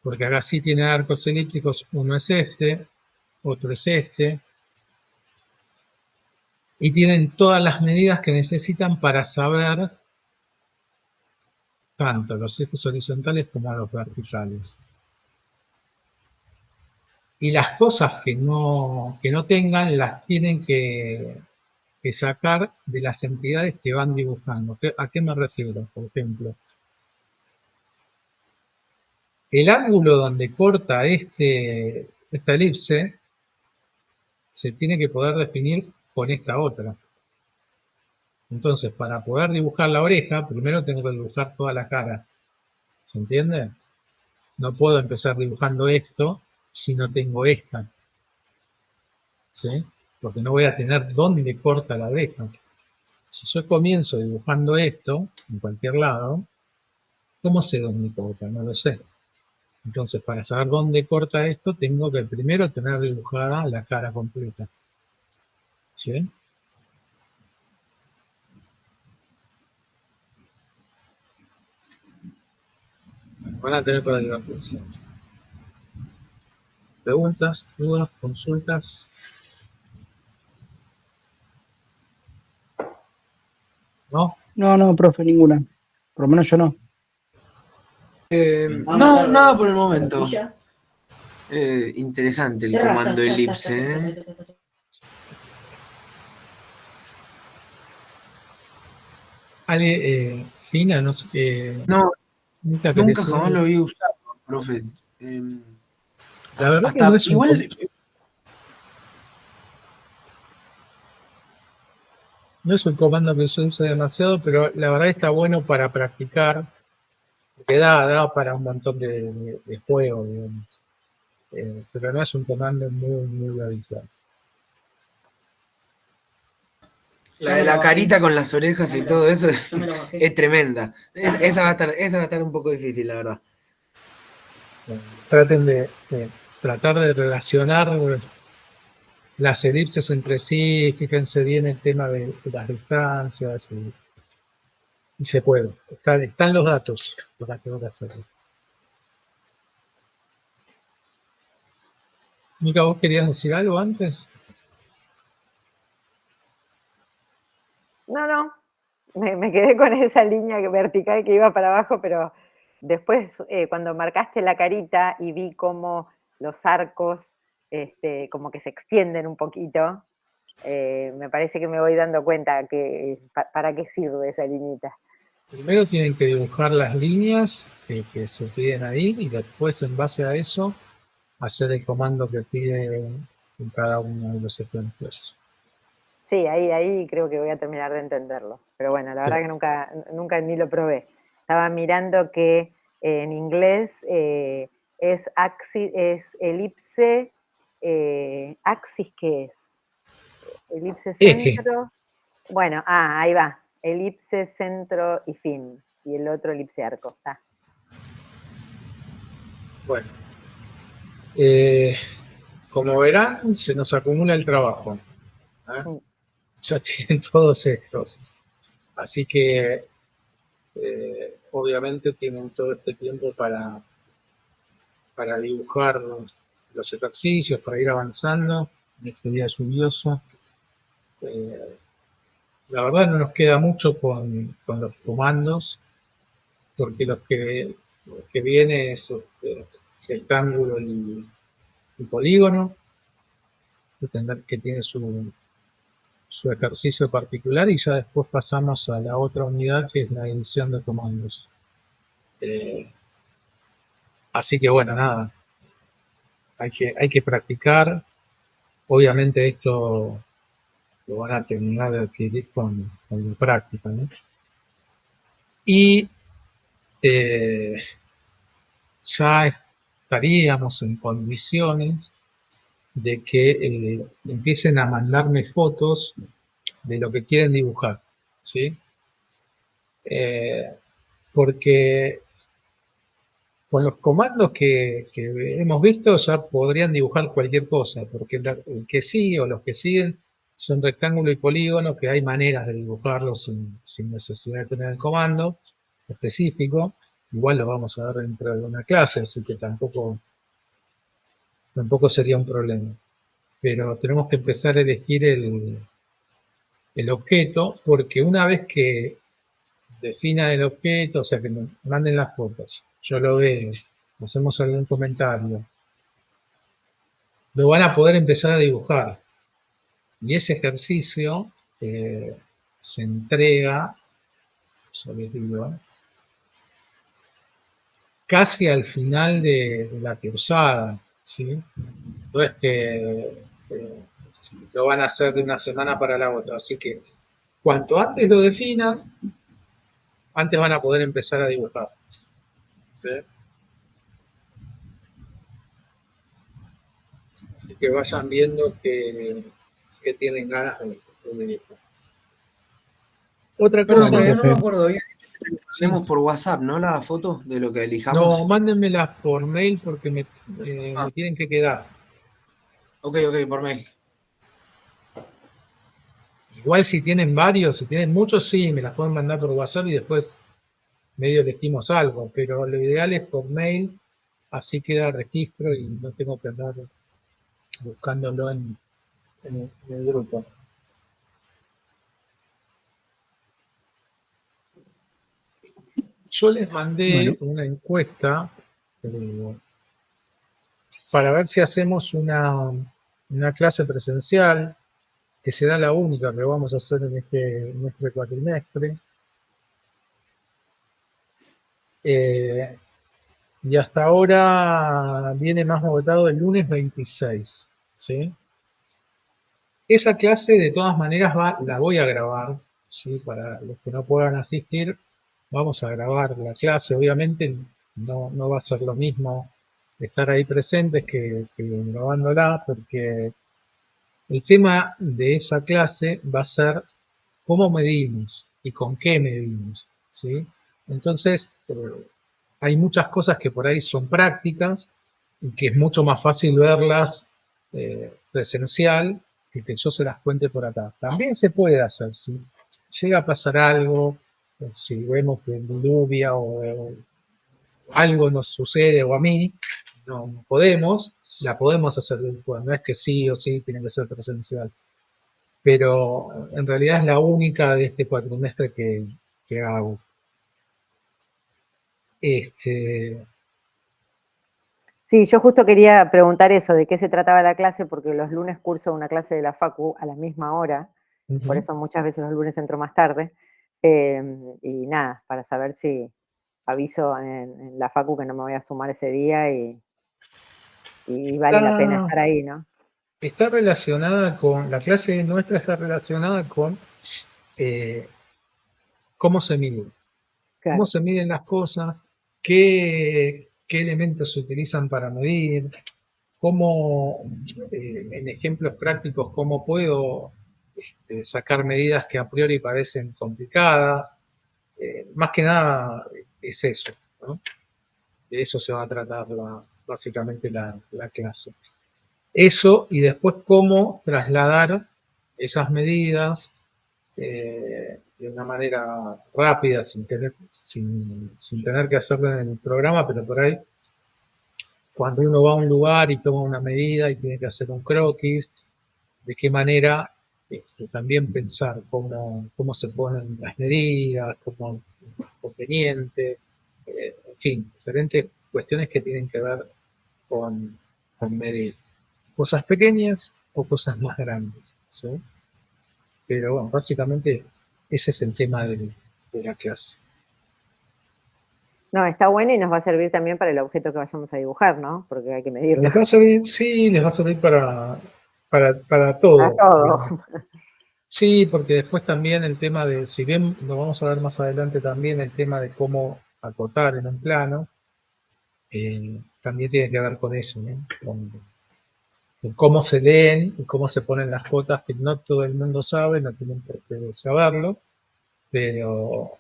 porque acá sí tienen arcos elípticos. Uno es este, otro es este. Y tienen todas las medidas que necesitan para saber tanto los ejes horizontales como los verticales. Y las cosas que no tengan las tienen que sacar de las entidades que van dibujando. ¿A qué me refiero? Por ejemplo, el ángulo donde corta esta elipse se tiene que poder definir con esta otra. Entonces, para poder dibujar la oreja, primero tengo que dibujar toda la cara. ¿Se entiende? No puedo empezar dibujando esto si no tengo esta. ¿Sí? Porque no voy a tener dónde corta la oreja. Si yo comienzo dibujando esto, en cualquier lado, ¿cómo sé dónde corta? No lo sé. Entonces, para saber dónde corta esto, tengo que primero tener dibujada la cara completa. ¿Sí? Van a tener para divertirse. Preguntas, dudas, consultas. ¿No?
No, profe, ninguna. Por lo menos yo no.
No, nada por el momento. Interesante el comando elipse, ¿eh?
Ale, Fina, no sé qué.
No,
Nunca
nunca jamás lo había usado, profe.
La verdad que
Hasta
no es
igual.
no es un comando que se usa demasiado, pero la verdad está bueno para practicar, porque da para un montón de juegos, digamos. Pero no es un comando muy habitual.
La de la carita con las orejas y todo eso es tremenda. Esa va a estar un poco difícil, la verdad.
Traten de tratar de relacionar las elipses entre sí, fíjense bien el tema de las distancias y se puede. Están los datos para que tengo que hacer. Mica, ¿vos querías decir algo antes?
No, me quedé con esa línea vertical que iba para abajo, pero después cuando marcaste la carita y vi cómo los arcos como que se extienden un poquito, me parece que me voy dando cuenta que para qué sirve esa liñita.
Primero tienen que dibujar las líneas que se piden ahí y después en base a eso hacer el comando que pide en cada uno de los ejemplos.
Sí, ahí creo que voy a terminar de entenderlo. Pero bueno, la verdad que nunca ni lo probé. Estaba mirando que en inglés es elipse, axis, ¿qué es? Elipse
Eje.
centro. Bueno, ahí va. Elipse centro y fin. Y el otro elipse arco. Está.
Bueno, como verán, se nos acumula el trabajo. Ya tienen todos estos. Así que obviamente tienen todo este tiempo para dibujar los ejercicios, para ir avanzando en este día lluvioso. La verdad no nos queda mucho con los comandos, porque los que viene es rectángulo y polígono, que tiene su ejercicio particular, y ya después pasamos a la otra unidad que es la edición de comandos. Así que bueno, nada, hay que practicar. Obviamente esto lo van a terminar de adquirir con la práctica, ¿no? Y ya estaríamos en condiciones de que empiecen a mandarme fotos de lo que quieren dibujar, ¿sí? Porque con los comandos que hemos visto ya podrían dibujar cualquier cosa, porque el que sigue o los que siguen son rectángulo y polígono, que hay maneras de dibujarlos sin necesidad de tener el comando específico. Igual lo vamos a ver dentro de una clase, así que tampoco sería un problema. Pero tenemos que empezar a elegir el objeto, porque una vez que definan el objeto, o sea, que nos manden las fotos, yo lo veo, hacemos algún comentario, lo van a poder empezar a dibujar. Y ese ejercicio se entrega, yo les digo, casi al final de la cursada, ¿sí? No es que lo van a hacer de una semana para la otra, así que cuanto antes lo definan, antes van a poder empezar a dibujar. ¿Sí? Así que vayan viendo que tienen ganas de dibujar. Otra
Perdón,
cosa
profe,
es...
no me acuerdo bien.
Sí.
Hacemos por WhatsApp, ¿no? La foto de lo que elijamos.
No, mándenmelas por mail porque me tienen que quedar.
Ok, por mail.
Igual si tienen varios, si tienen muchos, sí, me las pueden mandar por WhatsApp y después medio elegimos algo, pero lo ideal es por mail, así queda registro y no tengo que andar buscándolo en el grupo. Yo les mandé una encuesta para ver si hacemos una clase presencial, que será la única que vamos a hacer en este cuatrimestre. Y hasta ahora viene más votado el lunes 26, ¿sí? Esa clase de todas maneras la voy a grabar, ¿sí? Para los que no puedan asistir, vamos a grabar la clase. Obviamente no va a ser lo mismo estar ahí presentes que grabándola, porque el tema de esa clase va a ser cómo medimos y con qué medimos, ¿sí? Entonces, hay muchas cosas que por ahí son prácticas y que es mucho más fácil verlas presencial que yo se las cuente por acá. También se puede hacer, si llega a pasar algo, si vemos que diluvia o algo nos sucede o a mí, no podemos, la podemos hacer virtual, no es que sí o sí tiene que ser presencial, pero en realidad es la única de este cuatrimestre que hago.
Sí, yo justo quería preguntar eso, de qué se trataba la clase, porque los lunes curso una clase de la Facu a la misma hora, por eso muchas veces los lunes entro más tarde, y nada, para saber si aviso en la Facu que no me voy a sumar ese día y vale la pena estar ahí, ¿no?
Está relacionada con, la clase nuestra está relacionada con cómo se mide.
Claro.
Cómo se miden las cosas, qué elementos se utilizan para medir, cómo, en ejemplos prácticos, cómo puedo sacar medidas que a priori parecen complicadas. Más que nada es eso, ¿no? De eso se va a tratar básicamente la clase. Eso y después cómo trasladar esas medidas de una manera rápida, sin tener que hacerlo en el programa, pero por ahí, cuando uno va a un lugar y toma una medida y tiene que hacer un croquis, de qué manera también pensar cómo se ponen las medidas, cómo es conveniente, en fin, diferentes cuestiones que tienen que ver con medir. Cosas pequeñas o cosas más grandes, ¿sí? Pero bueno, básicamente ese es el tema de la clase.
No, está bueno y nos va a servir también para el objeto que vayamos a dibujar, ¿no? Porque hay que medirlo.
Les va a servir, sí, les va a servir para todo.
Para todo.
Sí, porque después también el tema de, si bien lo vamos a ver más adelante también, el tema de cómo acotar en un plano, también tiene que ver con eso, ¿no? en cómo se leen y cómo se ponen las cotas, que no todo el mundo sabe, no tienen por qué saberlo, pero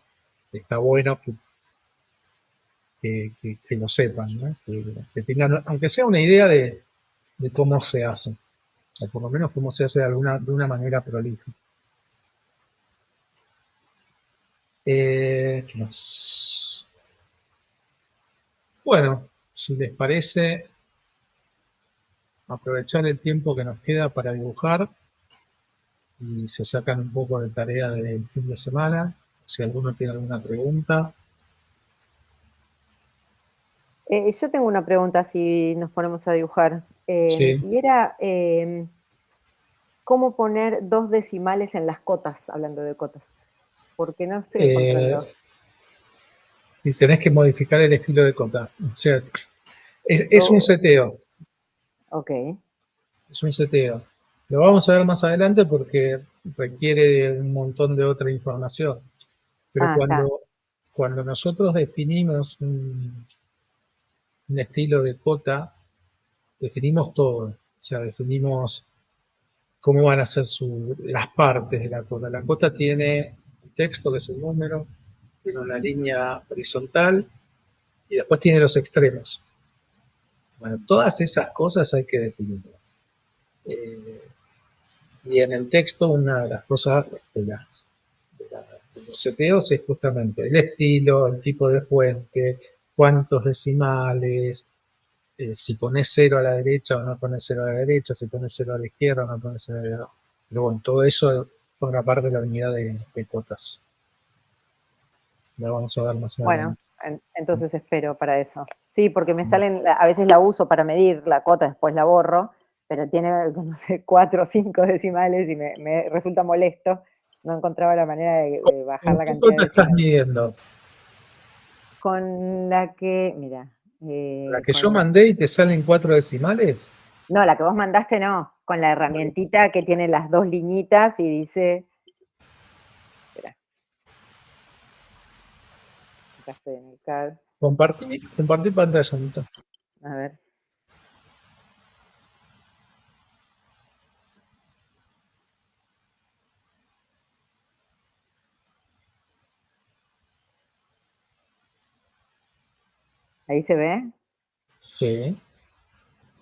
está bueno que lo sepan, ¿no? Que tengan, aunque sea una idea de cómo se hace, o por lo menos cómo se hace de una manera prolija. ¿Qué más? Bueno, si les parece, aprovechar el tiempo que nos queda para dibujar y se sacan un poco de tarea del fin de semana. Si alguno tiene alguna pregunta.
Yo tengo una pregunta si nos ponemos a dibujar.
Sí.
Y era, ¿cómo poner 2 decimales en las cotas, hablando de cotas? Porque no estoy encontrando.
Y tenés que modificar el estilo de cota. O sea, es un
Oh,
seteo.
ok,
Es un seteo. Lo vamos a ver más adelante porque requiere de un montón de otra información. Pero
está.
cuando nosotros definimos un estilo de cota, definimos todo. O sea, definimos cómo van a ser las partes de la cota. La cota tiene un texto, que es el número, tiene una línea horizontal y después tiene los extremos. Bueno, todas esas cosas hay que definirlas. Y en el texto una de las cosas de los seteos es justamente el estilo, el tipo de fuente, cuántos decimales, si pones 0 a la derecha o no pones 0 a la derecha, si pones 0 a la izquierda o no pones 0 a la izquierda. Pero bueno, todo eso forma parte de la unidad de cotas. La vamos a ver más
Bueno,
adelante.
entonces espero para eso. Sí, porque me salen, a veces la uso para medir la cota, después la borro, pero tiene, no sé, 4 o 5 decimales y me resulta molesto. No encontraba la manera de bajar
¿En
la
qué
cantidad de
cota estás
decimales.
midiendo?
Con la que, mira,
¿La que yo mandé y te salen 4 decimales?
no, la que vos mandaste no, con la herramientita que tiene las 2 liñitas y dice, espera, acá estoy en el CAD,
Compartí pantalla, Anita.
a ver. ¿Ahí se ve?
Sí.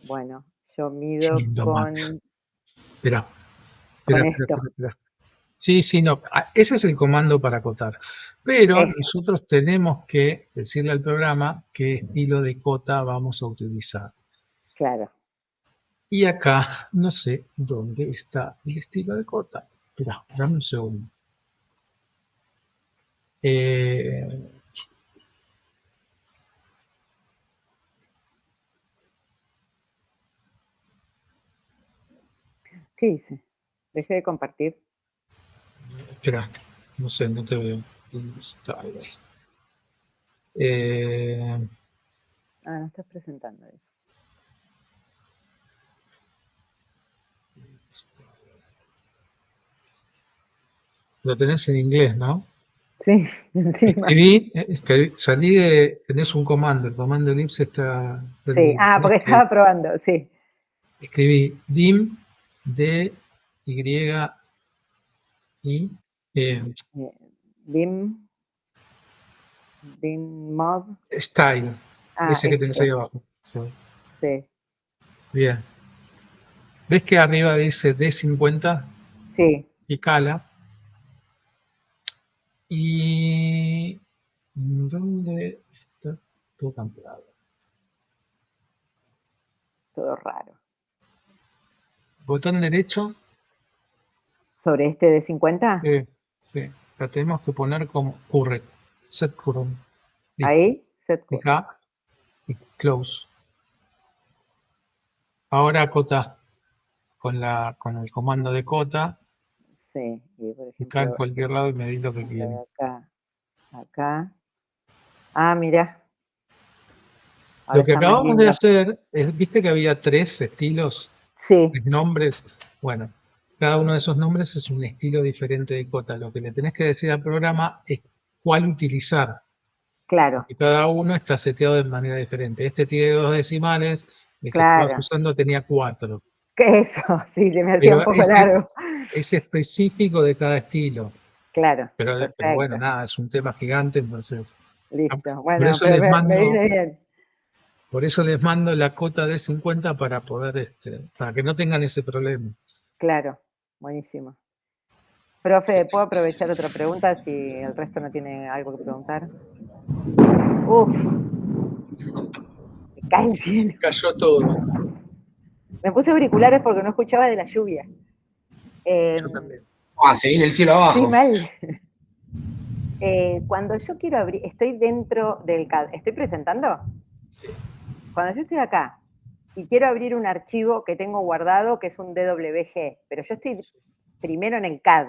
Bueno, yo
Qué
mido
lindo Mac.
con
Espera.
esto.
Sí, no. Ese es el comando para acotar. Pero
Eso,
nosotros tenemos que decirle al programa qué estilo de cota vamos a utilizar.
claro.
Y acá no sé dónde está el estilo de cota. Espera, dame un segundo. Eh,
¿Qué hice? Dejé de compartir.
Espera, no sé, no te veo. Style.
No estás presentando eso.
Lo tenés en inglés, ¿no?
Sí, encima.
Tenés un comando, el comando ellipse está
Sí,
prendido. Tenés
porque
que
estaba probando, sí.
escribí dim, D, Y, I,
Dim, dim mod.
style, ese que tenés ahí abajo. Sí.
Sí,
Bien. ¿Ves que arriba dice D50
sí,
y cala? ¿Y dónde está tu campeado?
todo raro.
Botón derecho,
¿Sobre este de 50?
sí, la tenemos que poner como current, set current. Listo.
Ahí, set curve.
Fija y close. Ahora cota con el comando de cota,
Sí, y por
acá en
ejemplo,
cualquier lado y medís lo que quiere.
acá, acá. Ah, mira, ahora
Lo que
está más
acabamos de
lindo.
hacer es, viste que había 3 estilos,
Sí,
3 nombres. Bueno, cada uno de esos nombres es un estilo diferente de cota. Lo que le tenés que decir al programa es cuál utilizar,
claro,
porque cada uno está seteado de manera diferente. Este tiene 2 decimales, el que estabas
claro.
usando tenía 4.
Que eso, sí, se me hacía
Pero
un poco largo.
es específico de cada estilo.
Claro,
Pero bueno,
perfecto.
nada, es un tema gigante, entonces.
Listo.
Por
Bueno,
eso
pero
les
me
mando,
viene bien.
por eso les mando la cota de 50 para poder, para que no tengan ese problema.
Claro, buenísimo. Profe, ¿puedo aprovechar otra pregunta si el resto no tiene algo que preguntar? Uf, me cae el
Se
cielo.
cayó todo.
Me puse auriculares porque no escuchaba de la lluvia.
Yo también.
Se viene el cielo
Sí,
abajo.
mal. Cuando yo quiero abrir, estoy dentro del CAD, ¿estoy presentando?
Sí.
Cuando yo estoy acá y quiero abrir un archivo que tengo guardado, que es un DWG, pero yo estoy primero en el CAD,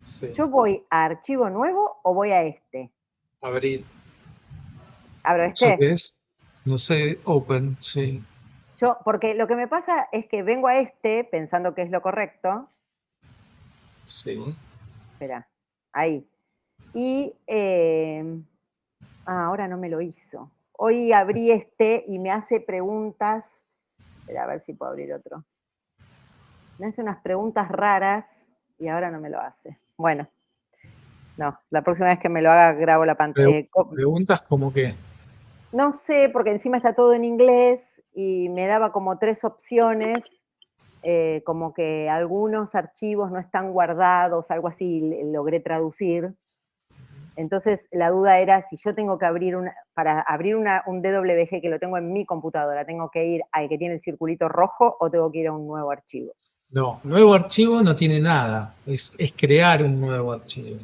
Sí.
¿yo voy a archivo nuevo o voy a este?
Abrir.
¿Abro
¿Eso
este?
qué es? No sé, open, sí.
Yo, porque lo que me pasa es que vengo a este pensando que es lo correcto.
Sí.
Espera, ahí. Y ahora no me lo hizo. Hoy abrí este y me hace preguntas. Espera, a ver si puedo abrir otro. Me hace unas preguntas raras y ahora no me lo hace. Bueno, no, la próxima vez que me lo haga grabo la pantalla.
Preguntas como qué.
No sé, porque encima está todo en inglés y me daba como 3 opciones, como que algunos archivos no están guardados, algo así logré traducir. Entonces la duda era si yo tengo que abrir para abrir un DWG que lo tengo en mi computadora, ¿tengo que ir al que tiene el circulito rojo o tengo que ir a un nuevo archivo?
No, nuevo archivo no tiene nada. Es crear un nuevo archivo.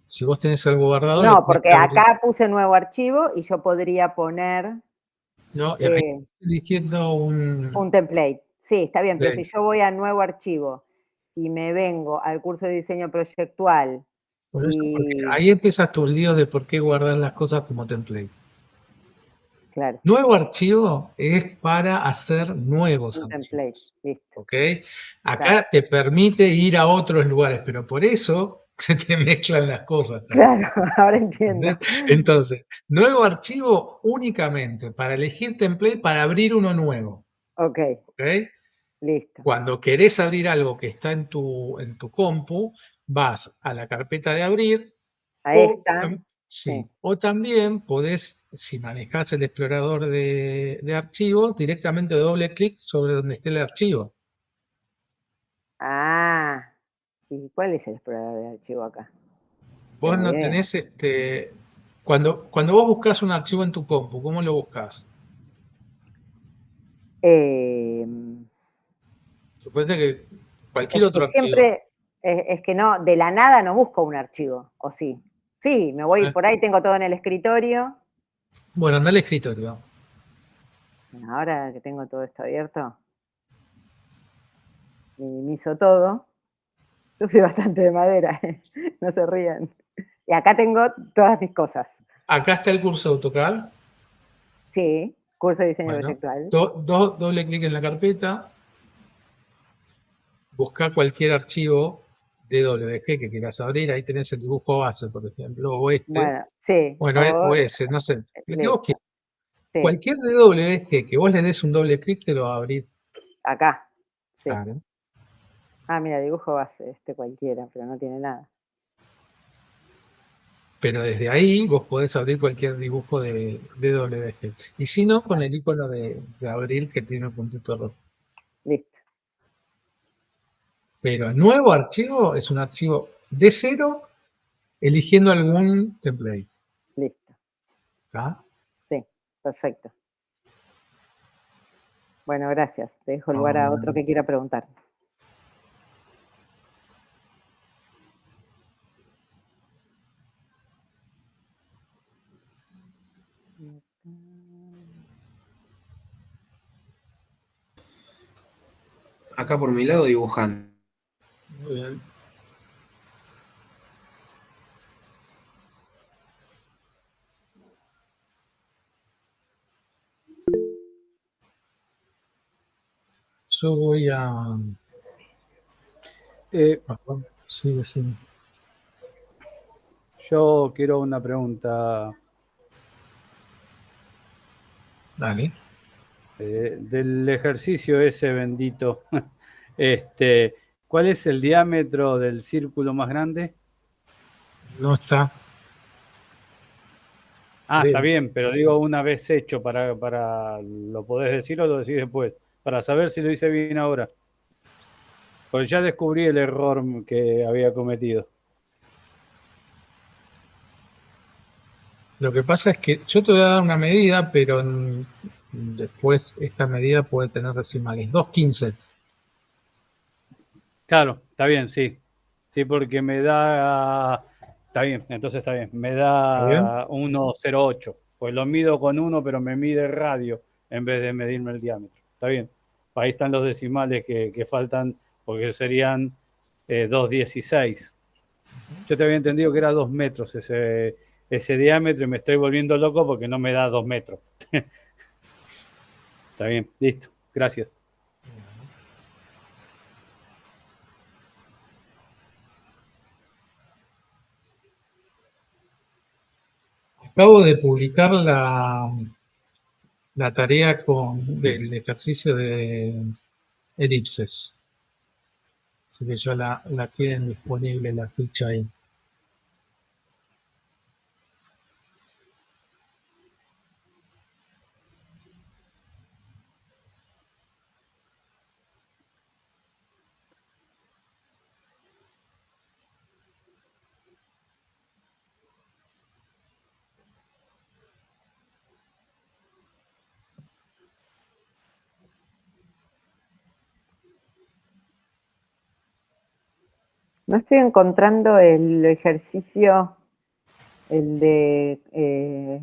Si vos tenés algo guardado, lo
No,
tenés
porque
que abrir.
acá puse nuevo archivo y yo podría poner
No, y ahí estoy eligiendo
un template. Sí, está bien, pero si
template.
yo voy a nuevo archivo y me vengo al curso de diseño proyectual
Por eso, porque
y,
ahí empiezas tus líos de por qué guardar las cosas como template.
claro,
Nuevo archivo es para hacer nuevos
un template,
archivos.
listo.
¿Ok?
Claro,
Acá te permite ir a otros lugares, pero por eso se te mezclan las cosas también.
claro, ahora entiendo.
¿Entendés? Entonces, nuevo archivo únicamente para elegir template para abrir uno nuevo.
Ok,
¿Ok?
listo.
Cuando querés abrir algo que está en tu compu, vas a la carpeta de abrir
A
o,
esta, sí.
sí, o también podés, si manejás el explorador de archivos, directamente doble clic sobre donde esté el archivo.
Ah, ¿y cuál es el explorador de archivo acá?
Vos
Tengo
no
idea.
tenés cuando vos buscas un archivo en tu compu, ¿cómo lo buscas?
Eh,
Suponete que cualquier
es
otro
que
archivo.
siempre, es que no, de la nada no busco un archivo, ¿o sí? Sí, me voy
¿Eh?
por ahí, tengo todo en el escritorio.
Bueno, anda al escritorio.
Bueno, ahora que tengo todo esto abierto, minimizo todo. Yo soy bastante de madera, no se rían. Y acá tengo todas mis cosas.
Acá está el curso de AutoCAD.
Sí, curso de diseño
Bueno,
proyectual.
doble clic en la carpeta, busca cualquier archivo DWG que quieras abrir, ahí tenés el dibujo base, por ejemplo, o este,
Bueno, sí,
bueno, o ese, no sé, el que vos
listo.
quieras.
Sí,
Cualquier DWG que vos le des un doble clic te lo va a abrir.
acá. Sí.
Claro.
Ah, mira, dibujo base, cualquiera, pero no tiene nada.
Pero desde ahí vos podés abrir cualquier dibujo de DWG. Y si no, con el icono de abrir que tiene un puntito rojo.
Listo,
Pero el nuevo archivo es un archivo de cero eligiendo algún template.
listo.
¿Está?
Sí, perfecto. Bueno, gracias. Te dejo lugar a otro
Um,
que quiera preguntar.
Acá por mi lado dibujando.
Muy bien. Yo voy a... Sí, sí.
Yo quiero una pregunta.
Dale.
Del ejercicio ese bendito, ¿cuál es el diámetro del círculo más grande?
No está.
Ah, está
Bien.
bien, pero digo una vez hecho ¿lo podés decir o lo decís después? Para saber si lo hice bien ahora. Pues ya descubrí el error que había cometido.
Lo que pasa es que yo te voy a dar una medida, pero después esta medida puede tener decimales. 2,15.
Claro, está bien, sí. Sí, porque me da. Está bien, entonces está bien. Me
¿Está bien?
da 1,08. Pues lo mido con 1, pero me mide radio en vez de medirme el diámetro. Está bien. Ahí están los decimales que faltan, porque serían 2,16. Yo te había entendido que era 2 metros ese diámetro y me estoy volviendo loco porque no me da 2 metros. Está bien, listo. Gracias.
Acabo de publicar la tarea del ejercicio de elipses. Así que ya la tienen disponible la ficha ahí.
No estoy encontrando el ejercicio, el de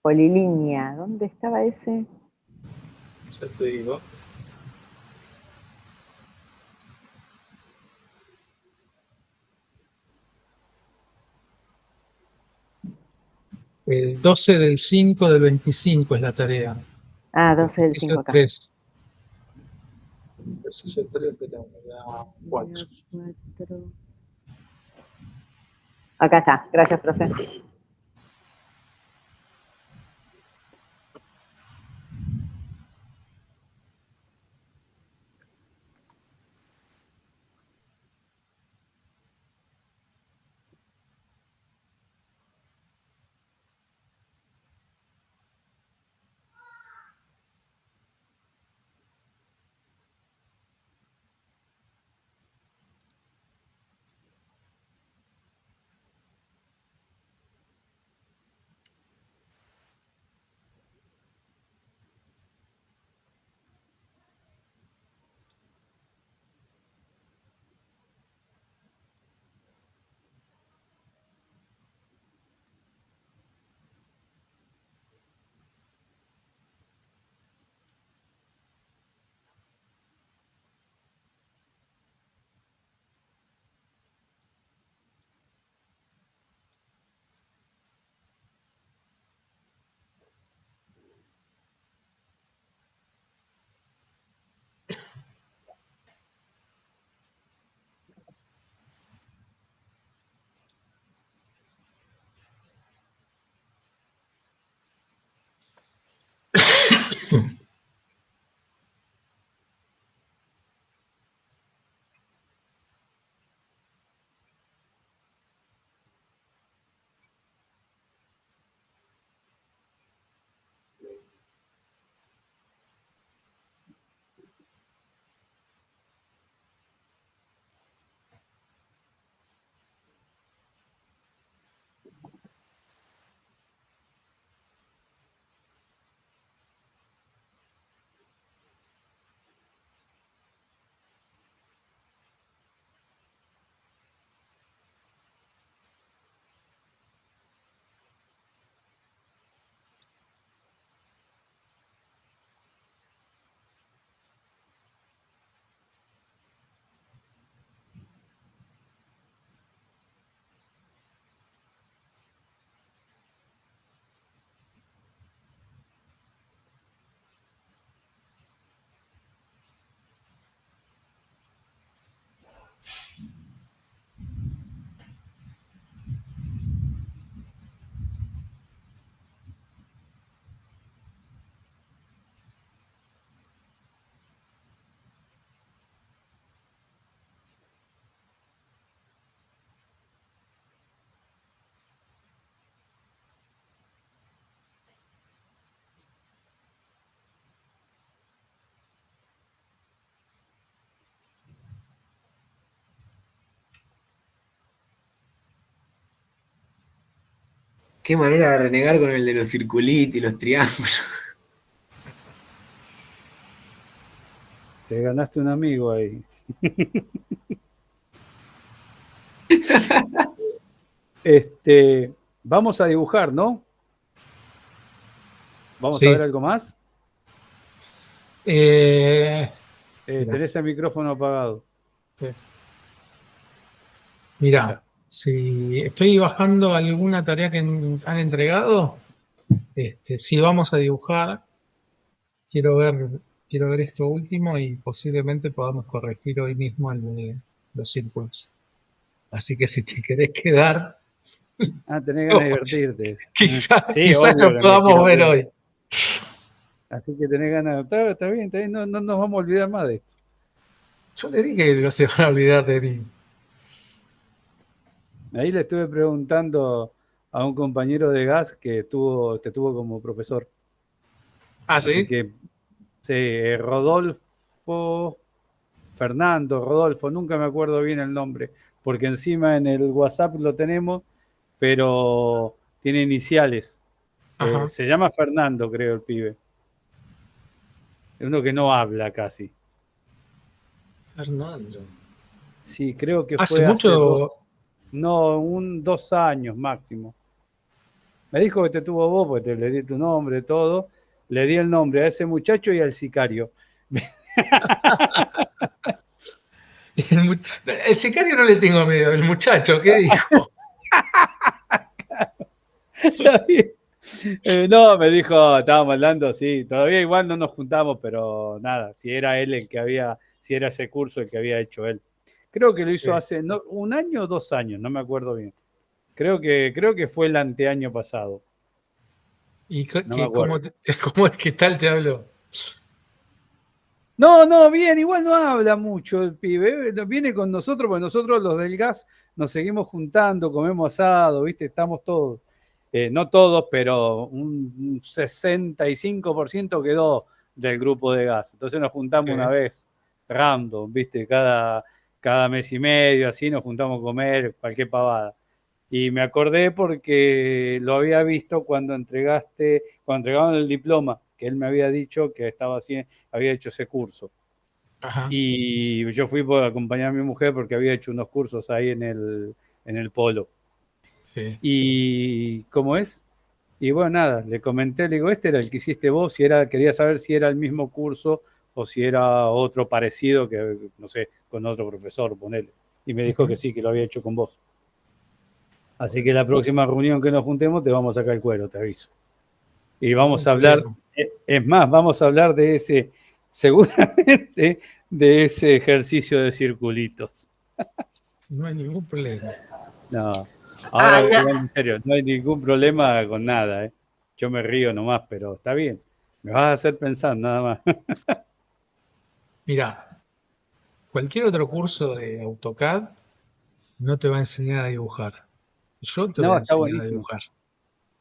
polilínea. ¿Dónde estaba ese?
Ya te digo. El 12 del 5 del 25 es la tarea.
Ah, 12 del
Ejercicio
5 acá.
3. Ejercicio 3 de la unidad 4.
Acá está. Gracias, profe.
Qué manera de renegar con el de los circulitos y los triángulos.
Te ganaste un amigo ahí. Vamos a dibujar, ¿no? ¿Vamos
Sí.
a ver algo más?
Mira.
Tenés el micrófono apagado.
Sí. Mirá, si estoy bajando alguna tarea que han entregado, si vamos a dibujar, quiero ver esto último y posiblemente podamos corregir hoy mismo el de los círculos. Así que si te querés quedar,
Tenés ganas de divertirte.
quizás
Sí,
lo
obvio que me
podamos
quiero
ver
ver.
hoy.
Así que tenés ganas. Está bien, no nos vamos a olvidar más de esto.
Yo le dije que no se van a olvidar de mí.
Ahí le estuve preguntando a un compañero de gas que te tuvo como profesor.
¿Ah,
Así
sí?
que, sí, Rodolfo, nunca me acuerdo bien el nombre, porque encima en el WhatsApp lo tenemos, pero tiene iniciales.
Ajá.
Se llama Fernando, creo, el pibe. Es uno que no habla casi.
Fernando.
Sí, creo que
¿Hace
fue
mucho?
No, 2 años máximo. Me dijo que te tuvo vos, porque le di tu nombre, todo. Le di el nombre a ese muchacho y al sicario.
El sicario no le tengo miedo, el muchacho, ¿qué dijo?
No, me dijo, estábamos hablando, sí, todavía igual no nos juntamos, pero nada, si era él si era ese curso el que había hecho él. Creo que lo hizo hace 1 año o 2 años, no me acuerdo bien. Creo que fue el anteaño pasado.
¿Y
No me acuerdo.
cómo es que tal te habló?
No, bien, igual no habla mucho el pibe, viene con nosotros, porque nosotros los del gas nos seguimos juntando, comemos asado, ¿viste? Estamos todos, no todos, pero un 65% quedó del grupo de gas. Entonces nos juntamos una vez, random, ¿viste? Cada mes y medio, así nos juntamos a comer, cualquier pavada. Y me acordé porque lo había visto cuando entregaban el diploma, que él me había dicho que había hecho ese curso.
Ajá.
Y yo fui por acompañar a mi mujer porque había hecho unos cursos ahí en el polo.
Sí.
Y ¿cómo es? Y bueno, nada, le comenté, le digo, este era el que hiciste vos, quería saber si era el mismo curso o si era otro parecido que, no sé, con otro profesor, ponele. Y me dijo que sí, que lo había hecho con vos. Así que la próxima reunión que nos juntemos te vamos a sacar el cuero, te aviso. Y vamos a hablar, es más, vamos a hablar de seguramente de ese ejercicio de circulitos.
No hay ningún problema.
No, ahora en serio, no hay ningún problema con nada, ¿eh? Yo me río nomás, pero está bien. Me vas a hacer pensar nada más.
Mirá, cualquier otro curso de AutoCAD no te va a enseñar a dibujar. Yo te voy a
Está
enseñar a
buenísimo.
dibujar.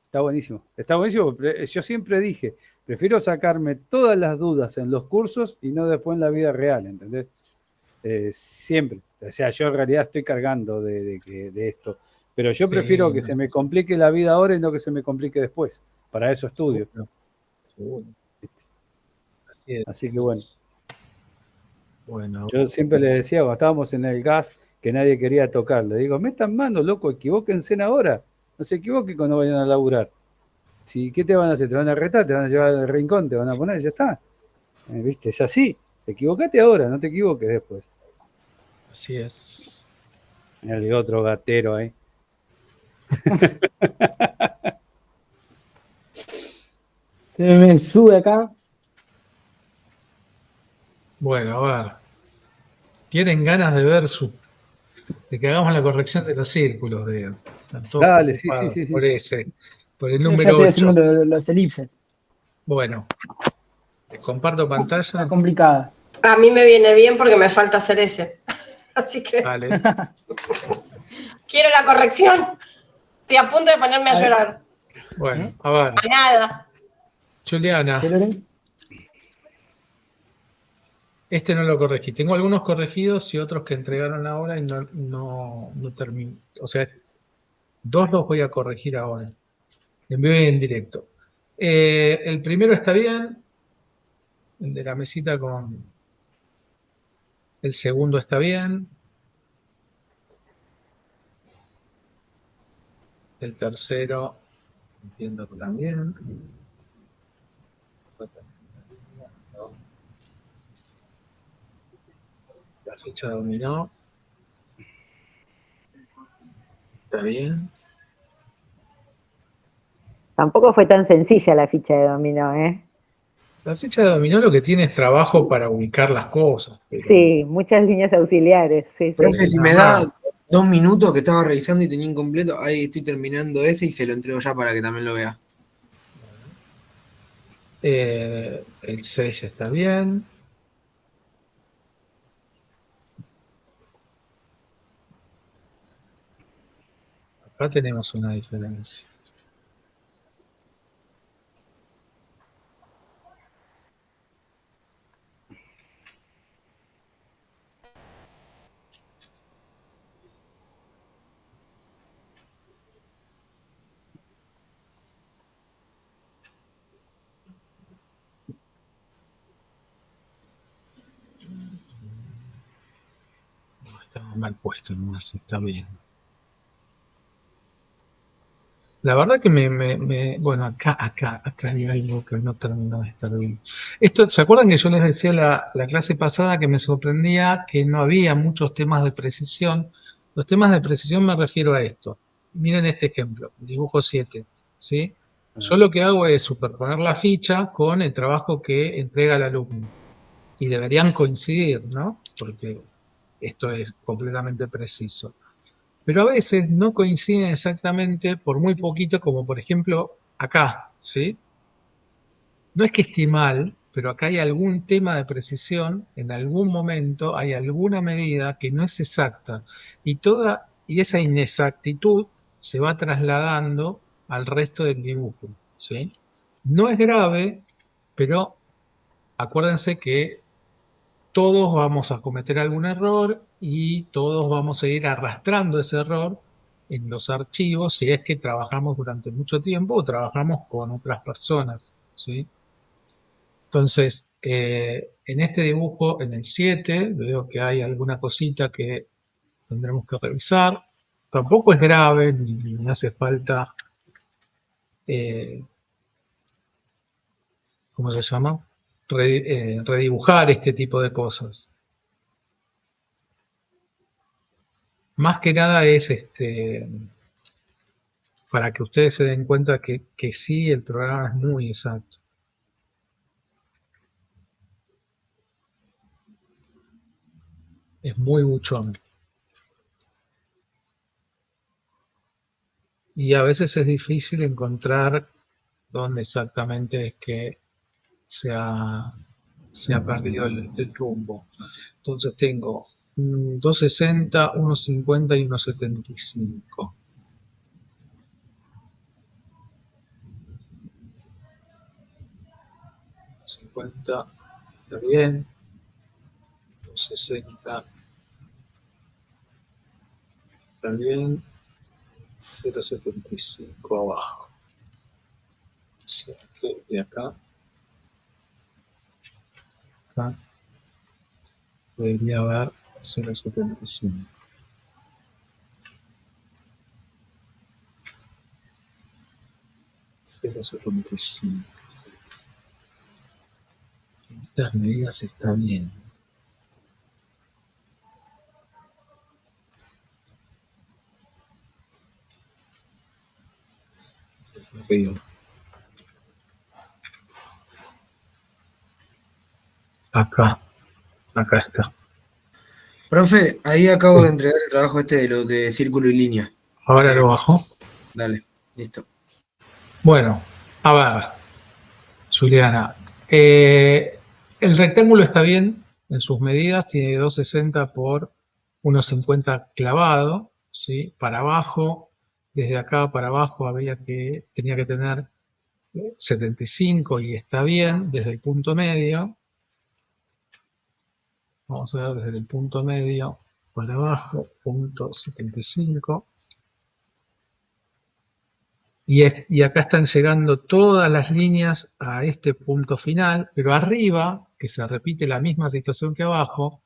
Está buenísimo. Está buenísimo. Yo siempre dije, prefiero sacarme todas las dudas en los cursos y no después en la vida real, ¿entendés? Siempre. O sea, yo en realidad estoy cargando de esto. Pero yo prefiero que se me complique la vida ahora y no que se me complique después. Para eso estudio.
Seguro.
Así que bueno.
Bueno.
Yo siempre le decía, cuando estábamos en el gas, que nadie quería tocar. Le digo, metan mano, loco, equivóquense ahora. No se equivoquen cuando vayan a laburar. ¿Qué te van a hacer? ¿Te van a retar? ¿Te van a llevar al rincón? ¿Te van a poner? Ya está. ¿Viste? Es así. Equivocate ahora, no te equivoques después.
Así es.
El otro gatero ahí.
Se me sube acá.
Bueno, a ver. ¿Tienen ganas de ver de que hagamos la corrección de los círculos? Están todos
Dale, sí.
por el
Yo ya
número
estoy
8.
haciendo los elipses.
Bueno, te comparto pantalla.
Está complicada.
A mí me viene bien porque me falta hacer ese. Así que
Vale.
quiero la corrección. Estoy a punto de ponerme a llorar.
Bueno, a ver.
A nada.
Juliana. Este no lo corregí. Tengo algunos corregidos y otros que entregaron ahora y no termino. O sea, 2 los voy a corregir ahora. En vivo y en directo. El primero está bien, el de la mesita con... El segundo está bien. El tercero, entiendo que también. La ficha de dominó. Está bien.
Tampoco fue tan sencilla la ficha de dominó, ¿eh?
La ficha de dominó lo que tiene es trabajo para ubicar las cosas. Pero
Sí, muchas líneas auxiliares, sí,
Profe,
sí.
si me da 2 minutos que estaba revisando y tenía incompleto, ahí estoy terminando ese y se lo entrego ya para que también lo vea.
El 6 está bien. Acá tenemos una diferencia. No, estaba mal puesto nomás, está bien. La verdad que bueno, acá hay algo que no terminó de estar bien. Esto, ¿se acuerdan que yo les decía la clase pasada que me sorprendía que no había muchos temas de precisión? Los temas de precisión me refiero a esto. Miren este ejemplo, dibujo 7, ¿sí? Yo lo que hago es superponer la ficha con el trabajo que entrega el alumno. Y deberían coincidir, ¿no? Porque esto es completamente preciso. Pero a veces no coinciden exactamente por muy poquito, como por ejemplo acá, ¿sí? No es que esté mal, pero acá hay algún tema de precisión, en algún momento hay alguna medida que no es exacta y esa inexactitud se va trasladando al resto del dibujo, ¿sí? No es grave, pero acuérdense que todos vamos a cometer algún error y todos vamos a ir arrastrando ese error en los archivos si es que trabajamos durante mucho tiempo o trabajamos con otras personas, ¿sí? Entonces, en este dibujo, en el 7, veo que hay alguna cosita que tendremos que revisar. Tampoco es grave, ni hace falta, ¿cómo se llama? Redibujar este tipo de cosas. Más que nada es para que ustedes se den cuenta que sí, el programa es muy exacto. Es muy buchón. Y a veces es difícil encontrar dónde exactamente es que se ha perdido el rumbo. Entonces tengo 260, 150 y 175. 50 está bien. 260 está bien. 0,75 abajo. O sea que de acá debería haber 0,75. 0,75. Estas medidas están bien. Eso es lo que digo. Acá está.
Profe, ahí acabo de entregar el trabajo de lo de círculo y línea.
Ahora lo bajo.
Dale, listo.
Bueno, a ver, Juliana. El rectángulo está bien en sus medidas, tiene 260 por 1,50 clavado, ¿sí? Para abajo, desde acá para abajo tenía que tener 75 y está bien desde el punto medio. Vamos a ver desde el punto medio para abajo, punto 75. Y acá están llegando todas las líneas a este punto final, pero arriba, que se repite la misma situación que abajo,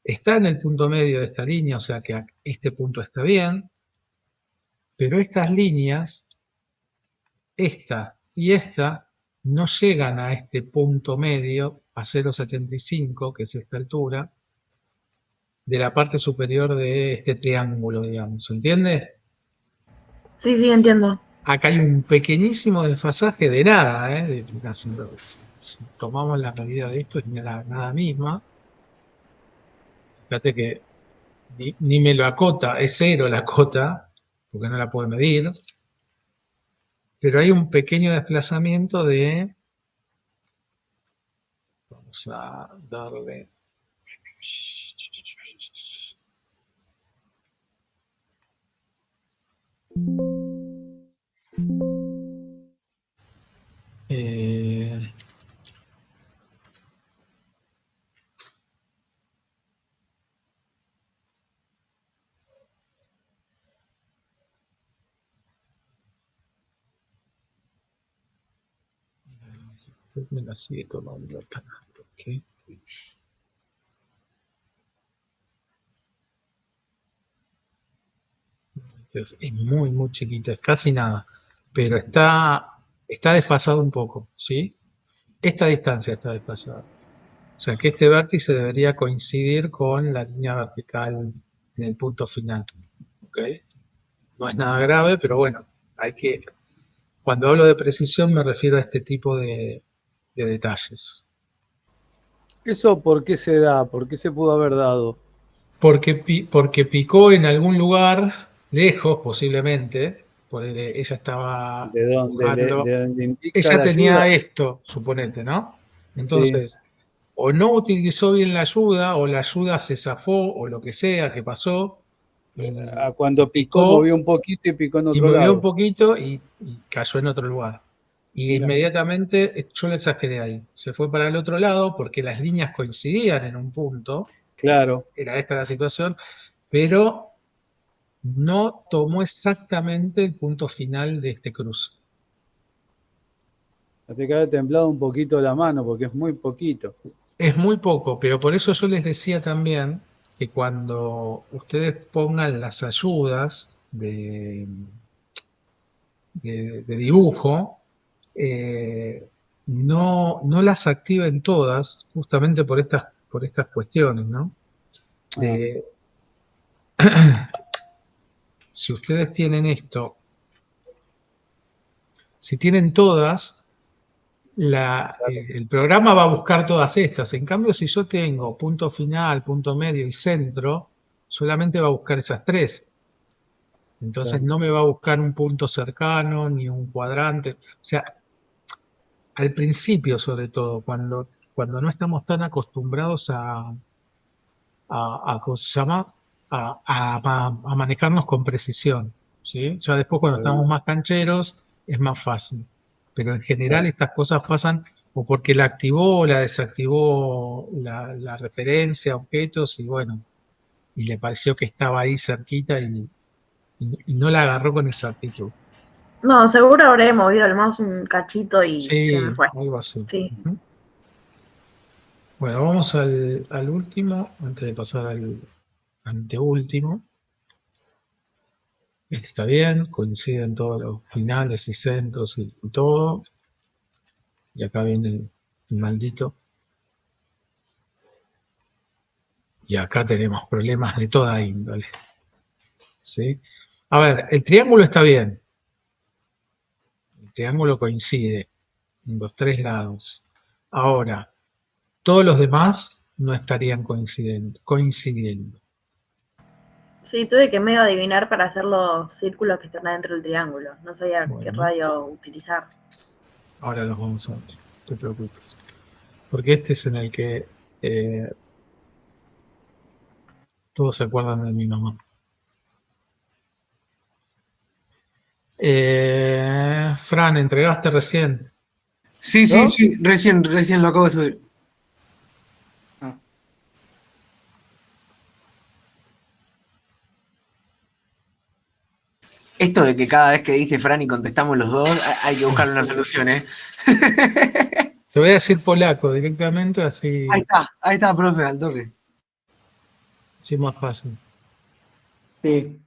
está en el punto medio de esta línea, o sea que este punto está bien, pero estas líneas, esta y esta, no llegan a este punto medio, a 0,75, que es esta altura, de la parte superior de este triángulo, digamos, ¿entiende?
Sí, sí, entiendo.
Acá hay un pequeñísimo desfasaje de nada, si tomamos la medida de esto es nada misma. Fíjate que ni me lo acota, es 0 la cota, porque no la puedo medir. Pero hay un pequeño desplazamiento de, vamos a darle, eh, me la sigue tomando acá, ¿ok? Entonces, es muy chiquita, es casi nada, pero está desfasado un poco, ¿sí? Esta distancia está desfasada. O sea que este vértice debería coincidir con la línea vertical en el punto final, ¿ok? No es nada grave, pero bueno, cuando hablo de precisión me refiero a este tipo de detalles.
¿Eso por qué se da? ¿Por qué se pudo haber dado?
Porque picó en algún lugar, lejos posiblemente, porque ella estaba
¿De dónde,
dibujando,
de dónde indica
ella
la
tenía
ayuda?
esto, suponete, ¿no?
Sí.
Entonces, o no utilizó bien la ayuda, o la ayuda se zafó, o lo que sea que pasó, y
Cuando picó,
picó,
movió un poquito y picó en
y
otro
movió un
lado.
poquito y cayó en otro lugar. Y
Mira,
inmediatamente, yo lo exageré ahí, se fue para el otro lado porque las líneas coincidían en un punto,
claro.
era esta la situación, pero no tomó exactamente el punto final de este cruce.
Te cae temblado un poquito la mano porque es muy poquito.
Es muy poco, pero por eso yo les decía también que cuando ustedes pongan las ayudas de dibujo, no las activen todas, justamente por estas cuestiones, ¿no?
Ah,
Si ustedes tienen esto, si tienen todas, el programa va a buscar todas estas. En cambio, si yo tengo punto final, punto medio y centro, solamente va a buscar esas tres. Entonces
claro.
no me va a buscar un punto cercano ni un cuadrante. O sea, al principio sobre todo, cuando no estamos tan acostumbrados ¿cómo se llama? A manejarnos con precisión, ¿sí? Ya después cuando
Está bien.
estamos más cancheros es más fácil. Pero en general
Claro.
estas cosas pasan o porque la activó o la desactivó la referencia a objetos y bueno, y le pareció que estaba ahí cerquita y no la agarró con exactitud.
No, seguro habré movido el mouse un cachito y se me
Sí,
fue.
algo así.
Sí.
Ujú. Bueno, vamos al último, antes de pasar al anteúltimo. Este está bien, coinciden todos los finales y centros y todo. Y acá viene el maldito. Y acá tenemos problemas de toda índole. ¿Sí? A ver, el triángulo está bien. El triángulo coincide en los tres lados. Ahora, todos los demás no estarían coincidiendo.
Sí, tuve que medio adivinar para hacer los círculos que están adentro del triángulo. No sabía qué
Bueno,
radio utilizar.
ahora los vamos a ver. No te preocupes. Porque este es en el que todos se acuerdan de mi mamá. Fran, ¿entregaste recién?
Sí, sí,
¿Yo?
sí, recién lo acabo de subir.
Ah.
Esto de que cada vez que dice Fran y contestamos los dos, hay que buscar una solución, ¿eh?
Te voy a decir polaco directamente, así
Ahí está, profe, al toque.
es más fácil.
Sí.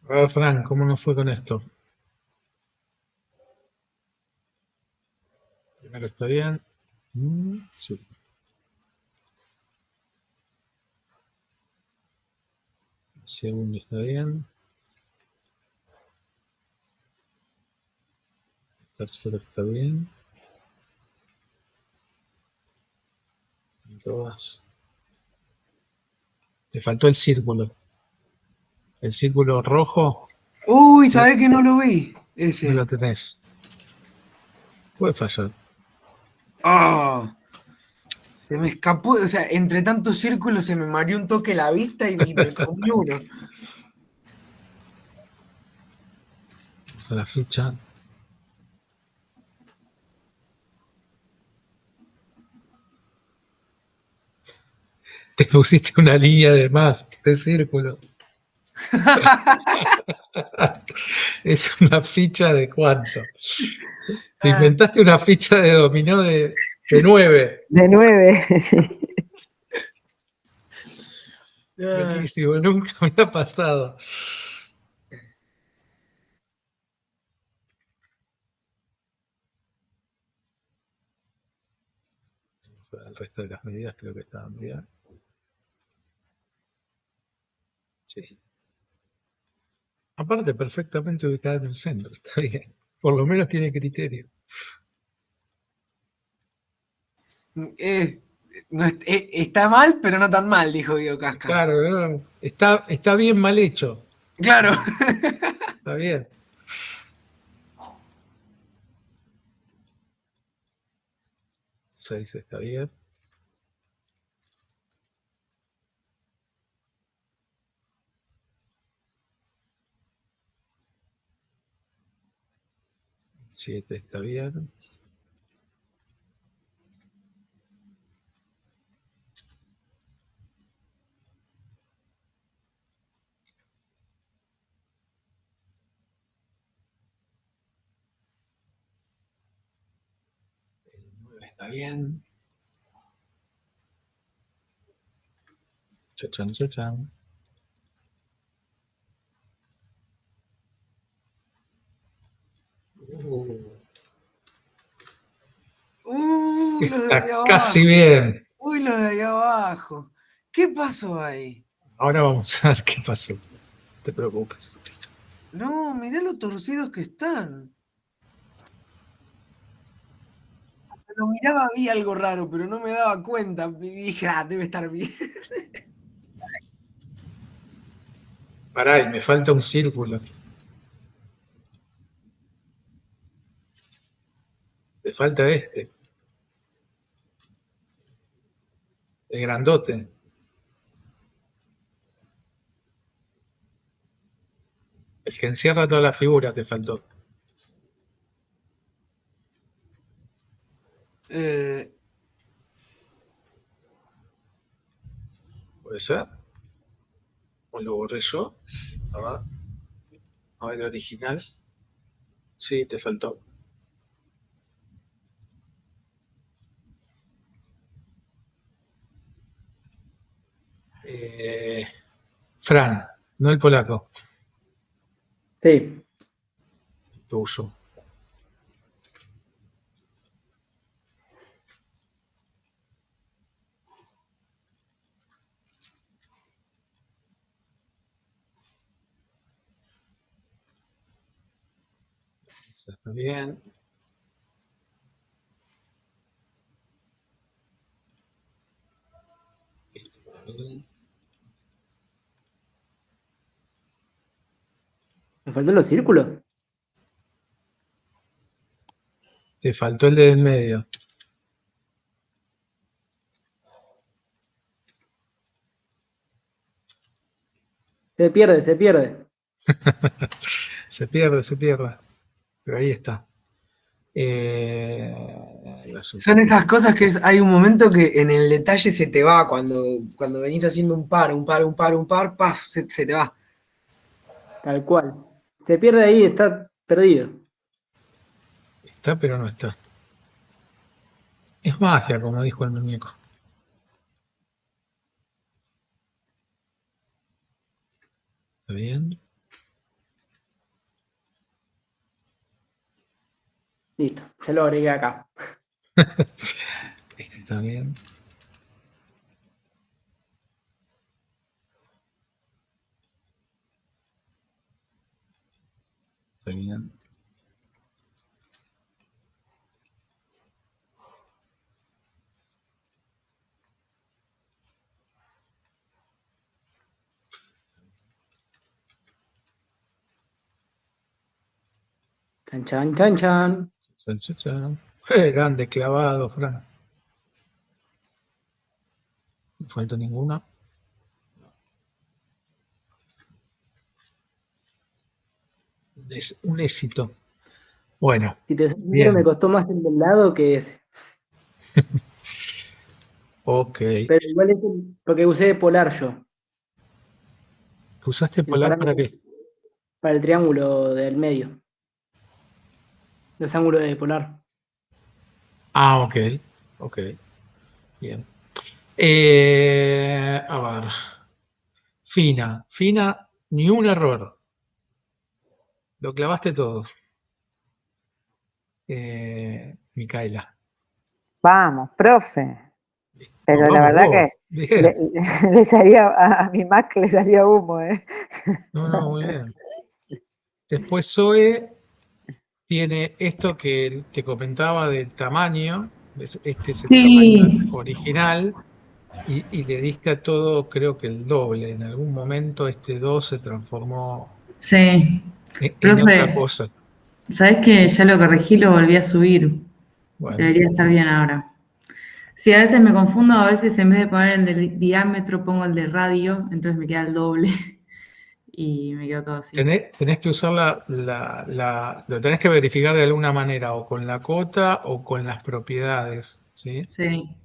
A ver, Fran, ¿cómo nos fue con esto? Primero está bien. Sí. Segundo está bien. Tercero está bien. Todas. Le faltó el círculo. El círculo rojo
Uy, ¿sabés que no lo vi?
no
Ese.
lo tenés. Puede fallar.
Ah, se me escapó, o sea, entre tantos círculos se me mareó un toque la vista y me comí uno.
Vamos a la ficha. Te pusiste una línea de más de círculo. Es una ficha de cuánto. Te inventaste una ficha de dominó de 9.
De 9, sí.
Buenísimo, nunca me ha pasado. El resto de las medidas creo que estaban bien. Sí. Aparte, perfectamente ubicada en el centro, está bien. Por lo menos tiene criterio.
No, está mal, pero no tan mal, dijo Guido Casca.
Claro, no, está bien mal hecho.
Claro.
Está bien. Seis está bien. Siete está bien. El 9 está bien. Chachan, chachan.
Los de ahí
Está
abajo.
casi bien.
Uy, los de ahí abajo. ¿Qué pasó ahí?
Ahora vamos a ver qué pasó. No te preocupes.
No, mirá lo torcidos que están. Lo miraba, vi algo raro, pero no me daba cuenta. Y dije, debe estar bien.
Pará, y me falta un círculo. Te falta este. El grandote. El que encierra toda la figura te faltó. ¿Puede ser? ¿O lo borré yo? A ver el original. Sí, te faltó. Fran, no el polaco,
Sí.
tuyo. Está bien.
¿Me faltan los círculos?
Te faltó el de en medio.
Se pierde, se pierde.
Se pierde. Pero ahí está.
Son esas cosas que hay un momento que en el detalle se te va cuando venís haciendo un par, ¡paf! Se te va.
Tal cual. Se pierde ahí, está perdido.
Está, pero no está. Es magia, como dijo el muñeco. ¿Está bien?
Listo, ya lo agregué acá.
Este está bien. Está bien.
Chan, chan, chan, chan.
Chan, chan, chan. Grande, clavado, Fran. No falta ninguna. Es un éxito. Bueno,
Si te soy sincero,
bien.
me costó más el del lado que ese.
Ok.
Pero igual es porque usé polar yo.
¿Usaste
Y los
polar para
parámetros
qué?
para el triángulo del medio. Los ángulos de polar.
Ah, ok. Ok. Bien. A ver. Fina, ni un error. Lo clavaste todo. Micaela.
Vamos, profe. Pero la
Vamos
verdad
vos.
que
Bien.
le salía a mi Mac le salía humo, ¿eh?
No, muy bien. Después Zoe tiene esto que te comentaba del tamaño. Este es el tamaño
Sí,
original. Y le diste a todo, creo que el doble. En algún momento este 2 se transformó
sí.
en otra
Profe,
cosa.
¿sabés que ya lo corregí, lo volví a subir?
Bueno,
Debería estar bien ahora. Sí, a veces me confundo, a veces en vez de poner el de diámetro pongo el de radio, entonces me queda el doble y me quedó todo así.
tenés que usar lo tenés que verificar de alguna manera, o con la cota o con las propiedades, ¿sí?
Sí,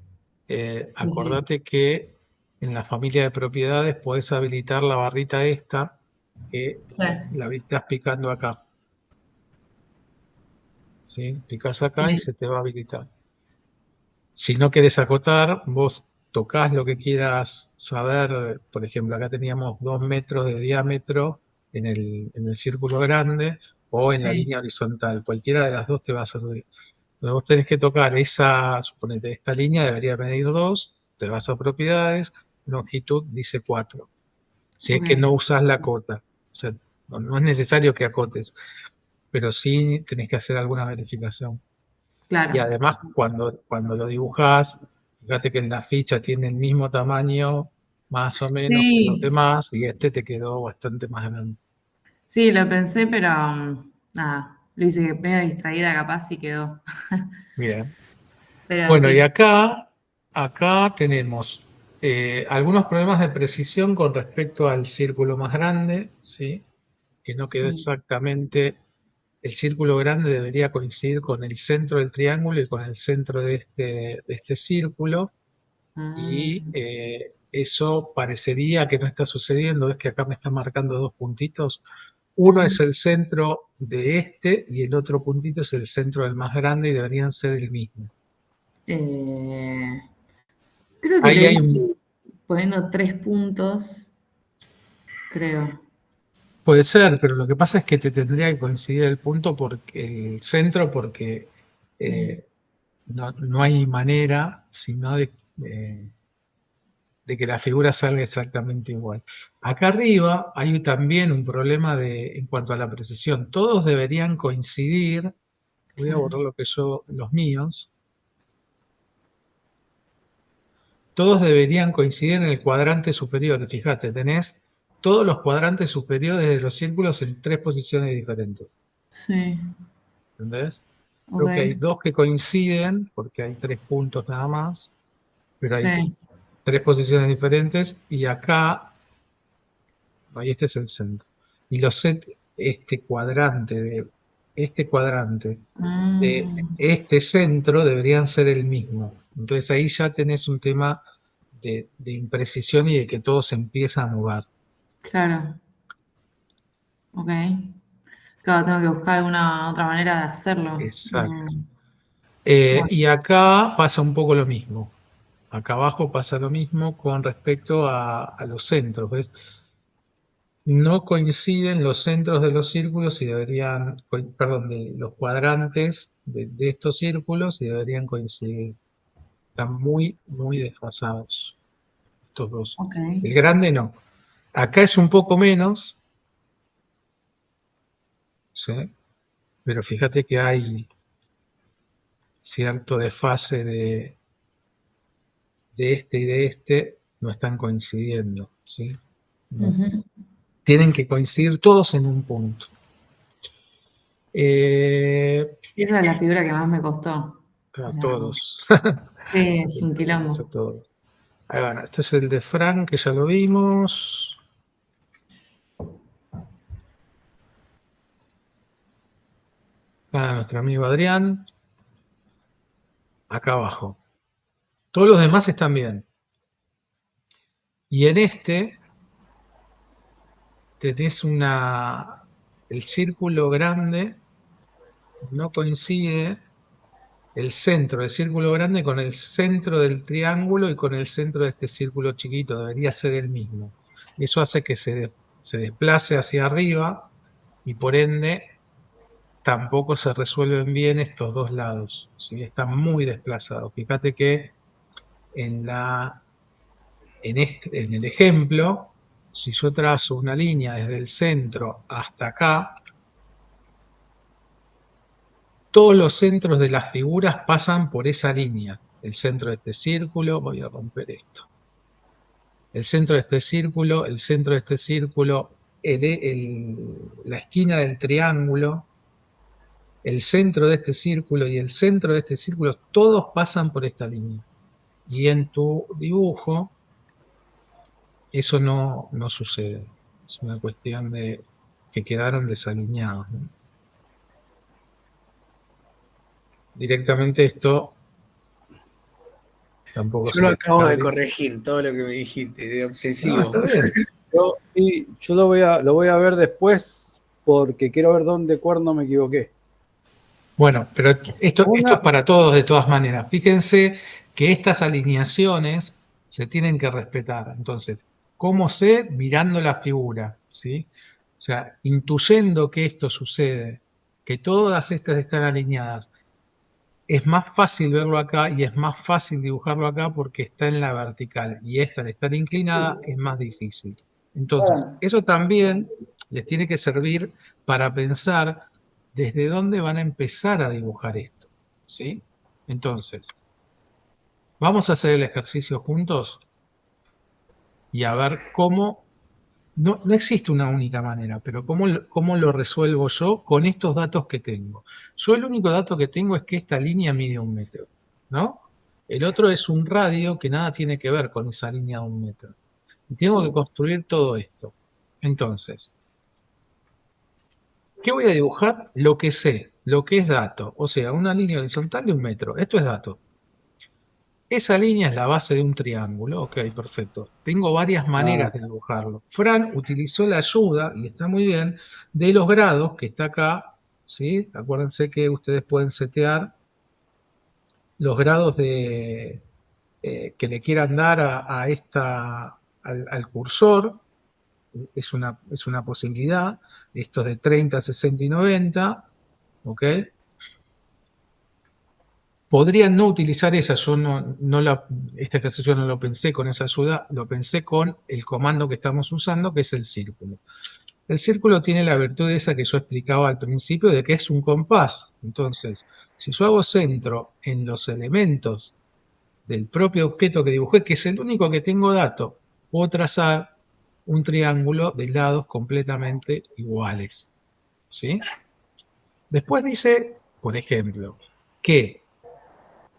sí, sí,
Acordate que en la familia de propiedades podés habilitar la barrita esta, que
sí,
la estás picando acá, ¿sí? Picás acá y
sí,
se te va a habilitar. Si no querés acotar, vos tocas lo que quieras saber. Por ejemplo, acá teníamos 2 metros de diámetro en el círculo grande o en la
sí.
línea horizontal. Cualquiera de las dos te va a servir. Entonces vos tenés que tocar suponete, esta línea debería medir 2, te vas a propiedades, longitud dice 4. Si es
Ok,
que no usás la cota. O sea, no es necesario que acotes, pero sí tenés que hacer alguna verificación. Y
claro.
además, cuando lo dibujás, fíjate que en la ficha tiene el mismo tamaño, más o menos, que los
Sí,
demás, y este te quedó bastante más grande.
sí, lo pensé, pero nada, lo hice medio distraída capaz y quedó.
Bien.
Pero
Bueno, y
sí,
acá tenemos algunos problemas de precisión con respecto al círculo más grande, ¿sí? Que no quedó
sí.
exactamente. El círculo grande debería coincidir con el centro del triángulo y con el centro de este círculo.
Ah,
Y eso parecería que no está sucediendo. Es que acá me están marcando 2 puntitos. Uno es el centro de este y el otro puntito es el centro del más grande y deberían ser el mismo.
eh, creo que lo
Ahí hay
hice
un.
poniendo 3 puntos, creo.
Puede ser, pero lo que pasa es que te tendría que coincidir el centro, porque
Sí.
eh, no hay manera, sino de que la figura salga exactamente igual. Acá arriba hay también un problema en cuanto a la precisión. Todos deberían coincidir. Voy a
Claro.
borrar los míos. todos deberían coincidir en el cuadrante superior. Fíjate, tenés todos los cuadrantes superiores de los círculos en 3 posiciones diferentes.
Sí.
¿Entendés?
Ok.
Creo que hay 2 que coinciden, porque hay 3 puntos nada más, pero hay
Sí.
3 posiciones diferentes, y acá, ahí este es el centro. Y este cuadrante de este centro deberían ser el mismo. Entonces ahí ya tenés un tema de imprecisión y de que todo se empieza a mover.
Claro. Ok. Claro, tengo que buscar alguna otra manera de hacerlo.
Exacto.
Bueno.
Y acá pasa un poco lo mismo. Acá abajo pasa lo mismo con respecto a los centros, ¿ves? No coinciden los centros de los círculos y deberían, perdón, de los cuadrantes de estos círculos y deberían coincidir. Están muy, muy desfasados estos dos.
Ok.
El grande no. Acá es un poco menos, ¿sí? Pero fíjate que hay cierto desfase de este y de este, no están coincidiendo, ¿sí? No.
Ujú.
Tienen que coincidir todos en un punto.
Esa es la figura que más me costó.
A
No.
todos.
Sí, es un
A
quilombo.
todos. Ahí van, este es el de Frank, que ya lo vimos. Acá nuestro amigo Adrián. Acá abajo. Todos los demás están bien. Y en este tenés el círculo grande, no coincide el centro del círculo grande con el centro del triángulo y con el centro de este círculo chiquito. Debería ser el mismo. Eso hace que se desplace hacia arriba y por ende tampoco se resuelven bien estos dos lados, ¿sí? Están muy desplazados. Fíjate que en el ejemplo, si yo trazo una línea desde el centro hasta acá, todos los centros de las figuras pasan por esa línea. El centro de este círculo, voy a romper esto. El centro de este círculo, el centro de este círculo, la esquina del triángulo, el centro de este círculo y el centro de este círculo, todos pasan por esta línea. Y en tu dibujo, eso no sucede. Es una cuestión de que quedaron desalineados, ¿no? Directamente esto tampoco
Yo lo
se
acabo de
ve.
corregir, todo lo que me dijiste, de
No,
obsesivo.
está bien.
Yo lo voy a ver después porque quiero ver dónde cuerno me equivoqué.
Bueno, pero esto es para todos de todas maneras. Fíjense que estas alineaciones se tienen que respetar. Entonces, ¿cómo sé? Mirando la figura, ¿sí? O sea, intuyendo que esto sucede, que todas estas están alineadas, es más fácil verlo acá y es más fácil dibujarlo acá porque está en la vertical y esta de estar inclinada es más difícil. Entonces, eso también les tiene que servir para pensar desde dónde van a empezar a dibujar esto, ¿sí? Entonces, vamos a hacer el ejercicio juntos y a ver cómo, no existe una única manera, pero cómo lo resuelvo yo con estos datos que tengo. Yo el único dato que tengo es que esta línea mide 1 metro, ¿no? El otro es un radio que nada tiene que ver con esa línea de 1 metro. Y tengo que construir todo esto. Entonces, ¿qué voy a dibujar? Lo que sé, lo que es dato. O sea, una línea horizontal de 1 metro. Esto es dato. Esa línea es la base de un triángulo. Ok, perfecto. Tengo varias maneras de dibujarlo. Fran utilizó la ayuda, y está muy bien, de los grados, que está acá, ¿sí? Acuérdense que ustedes pueden setear los grados que le quieran dar al cursor. Es una posibilidad. Esto es de 30, 60 y 90. ¿Ok? Podrían no utilizar esa, este ejercicio no lo pensé con esa ayuda, lo pensé con el comando que estamos usando, que es el círculo. El círculo tiene la virtud esa que yo explicaba al principio, de que es un compás. Entonces, si yo hago centro en los elementos del propio objeto que dibujé, que es el único que tengo dato, puedo trazar un triángulo de lados completamente iguales. ¿Sí? Después dice, por ejemplo, que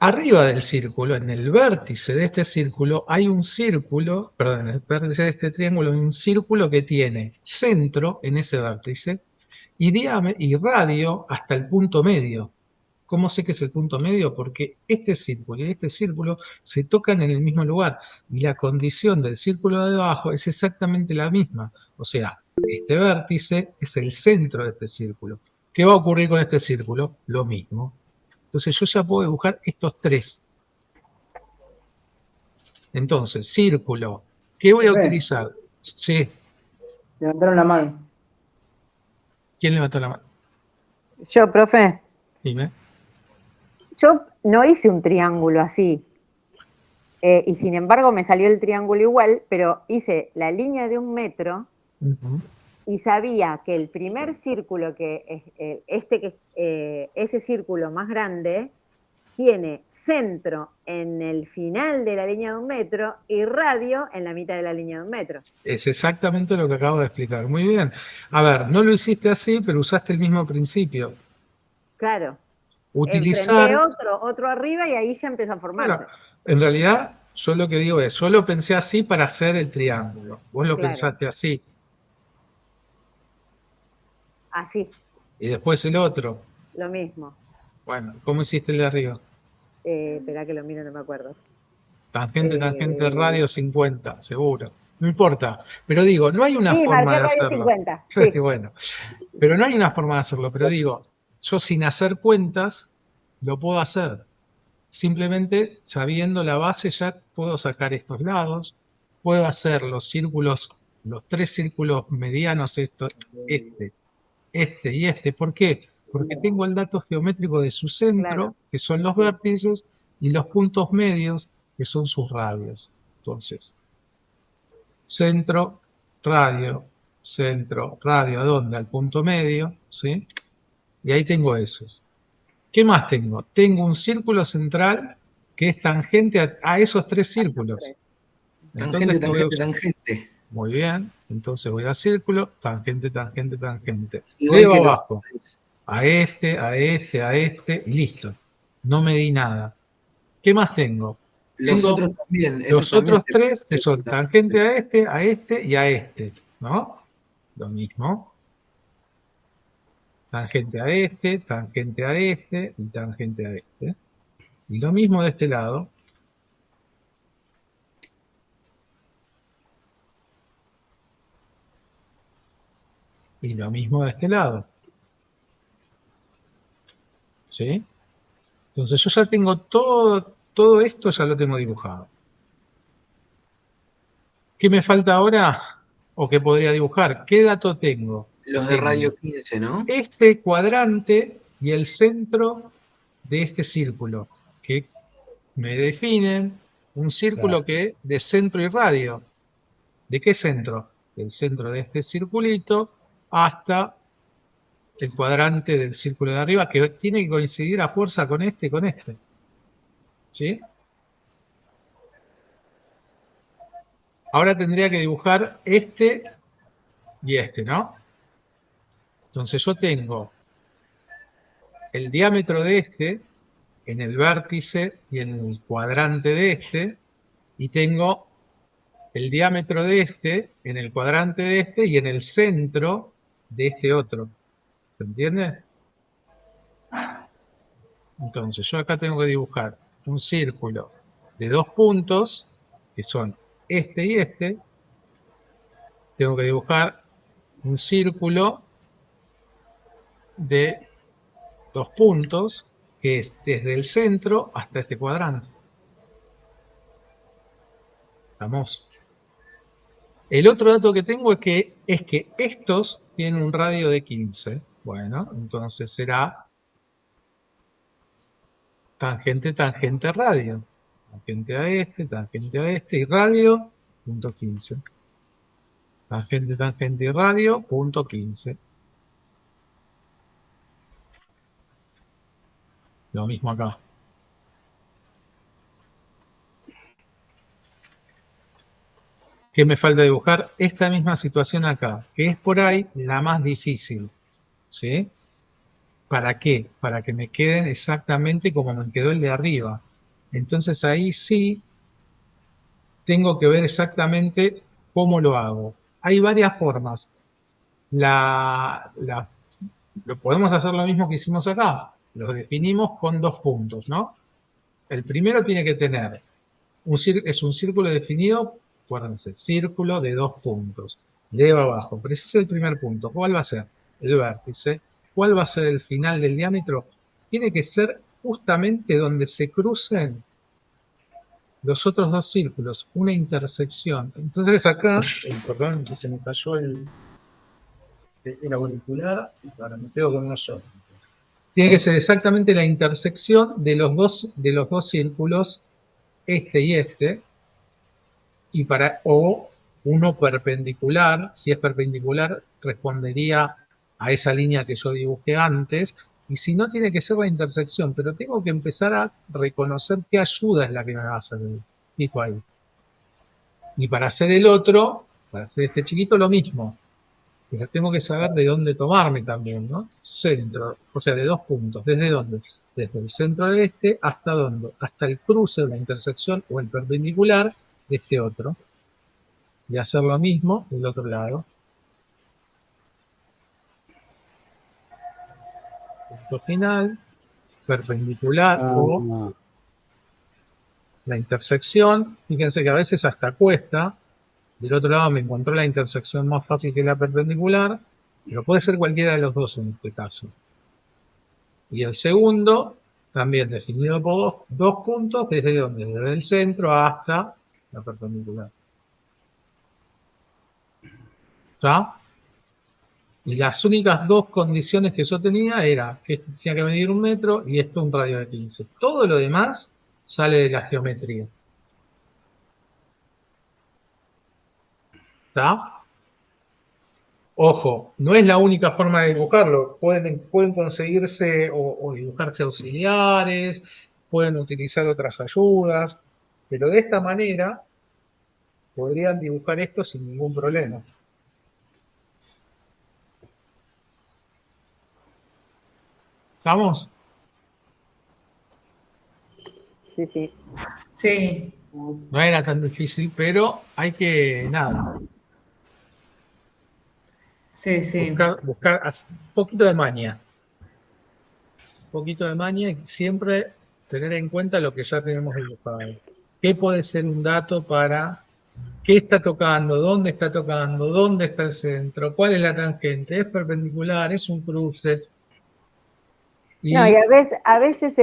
arriba del círculo, en el vértice de este círculo, hay un círculo, perdón, en el vértice de este triángulo hay un círculo que tiene centro en ese vértice y radio hasta el punto medio. ¿Cómo sé que es el punto medio? Porque este círculo y este círculo se tocan en el mismo lugar y la condición del círculo de abajo es exactamente la misma. O sea, este vértice es el centro de este círculo. ¿Qué va a ocurrir con este círculo? Lo mismo. Entonces yo ya puedo dibujar estos tres. Entonces, círculo. ¿Qué voy a
Profe,
utilizar? Sí.
levantaron la mano.
¿Quién levantó la mano?
Yo, profe,
Dime.
yo no hice un triángulo así. Y sin embargo me salió el triángulo igual, pero hice la línea de 1 metro
Ujú.
y sabía que el primer círculo, ese círculo más grande, tiene centro en el final de la línea de 1 metro y radio en la mitad de la línea de 1 metro.
Es exactamente lo que acabo de explicar. Muy bien. A ver, no lo hiciste así, pero usaste el mismo principio.
Claro.
Utilizar,
Enfrenté otro arriba y ahí ya empezó a formarse.
claro, en realidad yo lo que digo es, yo lo pensé así para hacer el triángulo. Vos lo
Claro.
pensaste así.
Así,
Y después el otro.
lo mismo.
Bueno, ¿cómo hiciste el de arriba?
Esperá que lo miro, no me acuerdo.
Tangente, tangente, radio 50, seguro. No importa. Pero digo, no hay una
Sí,
forma
marqué
de
radio
hacerlo.
50, sí.
Bueno, pero no hay una forma de hacerlo. Pero digo, yo sin hacer cuentas, lo puedo hacer. Simplemente sabiendo la base ya puedo sacar estos lados, puedo hacer los círculos, los tres círculos medianos, este y este. ¿Por qué? Porque tengo el dato geométrico de su centro,
Claro.
que son los vértices, y los puntos medios, que son sus radios. Entonces, centro, radio, ¿a dónde? Al punto medio, ¿sí? Y ahí tengo esos. ¿Qué más tengo? Tengo un círculo central que es tangente a esos tres círculos. Entonces,
Tangente,
¿qué voy a
tangente,
usar?
tangente.
Muy bien. Entonces voy a círculo, tangente, tangente, tangente.
Igual
Leo
que los
abajo. A este, y listo. No me di nada. ¿Qué más tengo? Tengo
otros también. Esos
los
también
otros tres que son tangente a este y a este, ¿no? Lo mismo. Tangente a este y tangente a este. Y lo mismo de este lado. Y lo mismo de este lado. ¿Sí? Entonces yo ya tengo todo esto, ya lo tengo dibujado. ¿Qué me falta ahora? ¿O qué podría dibujar? ¿Qué dato tengo?
Los de
Tengo
radio 15, ¿no?
este cuadrante y el centro de este círculo, que me definen un círculo
Claro.
que de centro y radio. ¿De qué centro? Del centro de este circulito hasta el cuadrante del círculo de arriba, que tiene que coincidir a fuerza con este y con este. ¿Sí? Ahora tendría que dibujar este y este, ¿no? Entonces yo tengo el diámetro de este en el vértice y en el cuadrante de este, y tengo el diámetro de este en el cuadrante de este y en el centro de este otro. ¿Se entiende? Entonces yo acá tengo que dibujar un círculo de 2 puntos, que son este y este. Tengo que dibujar un círculo de 2 puntos, que es desde el centro hasta este cuadrante. Vamos. El otro dato que tengo es que estos tienen un radio de 15. Bueno, entonces será tangente, tangente, radio. Tangente a este y radio, punto 15. Tangente, tangente y radio, punto 15. Lo mismo acá. ¿Qué me falta dibujar? Esta misma situación acá, que es por ahí la más difícil, ¿sí? ¿Para qué? Para que me queden exactamente como me quedó el de arriba. Entonces ahí sí tengo que ver exactamente cómo lo hago. Hay varias formas. Lo podemos hacer lo mismo que hicimos acá. Lo definimos con 2 puntos, ¿no? El primero tiene que tener, es un círculo definido, acuérdense, círculo de 2 puntos, de arriba a abajo. Pero ese es el primer punto. ¿Cuál va a ser? El vértice. ¿Cuál va a ser el final del diámetro? Tiene que ser justamente donde se crucen los otros 2 círculos, una intersección. Entonces acá, perdón, que se me cayó el auricular, ahora me quedo con uno solo. Tiene que ser exactamente la intersección de los dos círculos, este y este, o uno perpendicular. Si es perpendicular, respondería a esa línea que yo dibujé antes, y si no, tiene que ser la intersección, pero tengo que empezar a reconocer qué ayuda es la que me va a hacer el tipo ahí. Y para hacer el otro, para hacer este chiquito, lo mismo. Pero tengo que saber de dónde tomarme también, ¿no? Centro, o sea, de 2 puntos. ¿Desde dónde? Desde el centro de este hasta dónde? Hasta el cruce, la intersección o el perpendicular de este otro. Y hacer lo mismo del otro lado. Punto final, perpendicular o la intersección. Fíjense que a veces hasta cuesta. Del otro lado me encontró la intersección más fácil que la perpendicular, pero puede ser cualquiera de los dos en este caso. Y el segundo, también definido por 2 puntos, desde donde, desde el centro hasta la perpendicular. ¿Está? Y las únicas 2 condiciones que yo tenía era que esto tenía que medir 1 metro y esto un radio de 15. Todo lo demás sale de la geometría. ¿Está? Ojo, no es la única forma de dibujarlo. Pueden conseguirse o dibujarse auxiliares, pueden utilizar otras ayudas, pero de esta manera podrían dibujar esto sin ningún problema. ¿Estamos?
Sí, sí.
Sí.
No era tan difícil, pero hay que, nada,
Sí, sí.
buscar un poquito de maña. Un poquito de maña y siempre tener en cuenta lo que ya tenemos dibujado. ¿Qué puede ser un dato para qué está tocando, dónde está el centro, cuál es la tangente, es perpendicular, es un cruce?
No, y a veces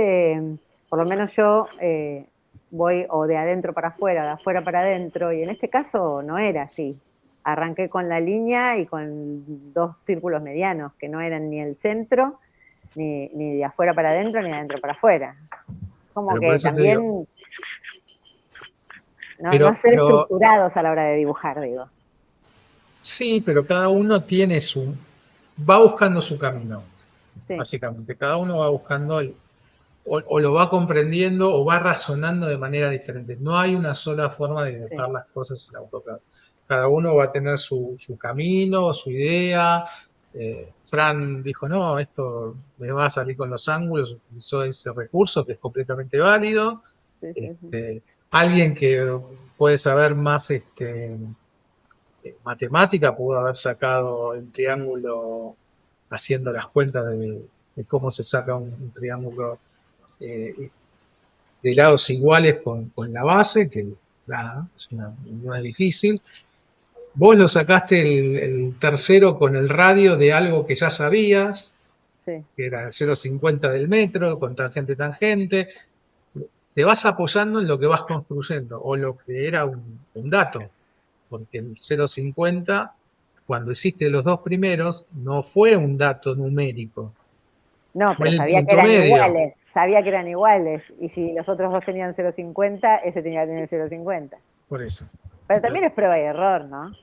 por lo menos yo voy o de adentro para afuera, de afuera para adentro, y en este caso no era así. Arranqué con la línea y con 2 círculos medianos, que no eran ni el centro, ni de afuera para adentro, ni de adentro para afuera. Como
Pero por
que
eso te
también
digo.
no ser estructurados a la hora de dibujar, digo.
Sí, pero cada uno tiene va buscando su camino,
Sí.
básicamente. Cada uno va buscando o lo va comprendiendo o va razonando de manera diferente. No hay una sola forma de dibujar las cosas en AutoCAD. Cada uno va a tener su camino, su idea. Fran dijo, no, esto me va a salir con los ángulos, utilizó ese recurso que es completamente válido. Alguien que puede saber más matemática pudo haber sacado el triángulo haciendo las cuentas de cómo se saca un triángulo de lados iguales con la base, que nada, no es difícil. Vos lo sacaste el tercero con el radio de algo que ya sabías, que era 0,50 del metro, con tangente. Te vas apoyando en lo que vas construyendo, o lo que era un dato, porque el 0,50, cuando hiciste los 2 primeros, no fue un dato numérico.
No, pero sabía que eran iguales, y si los otros 2 tenían 0,50, ese tenía que tener 0,50.
Por eso.
Pero también es prueba y error, ¿no?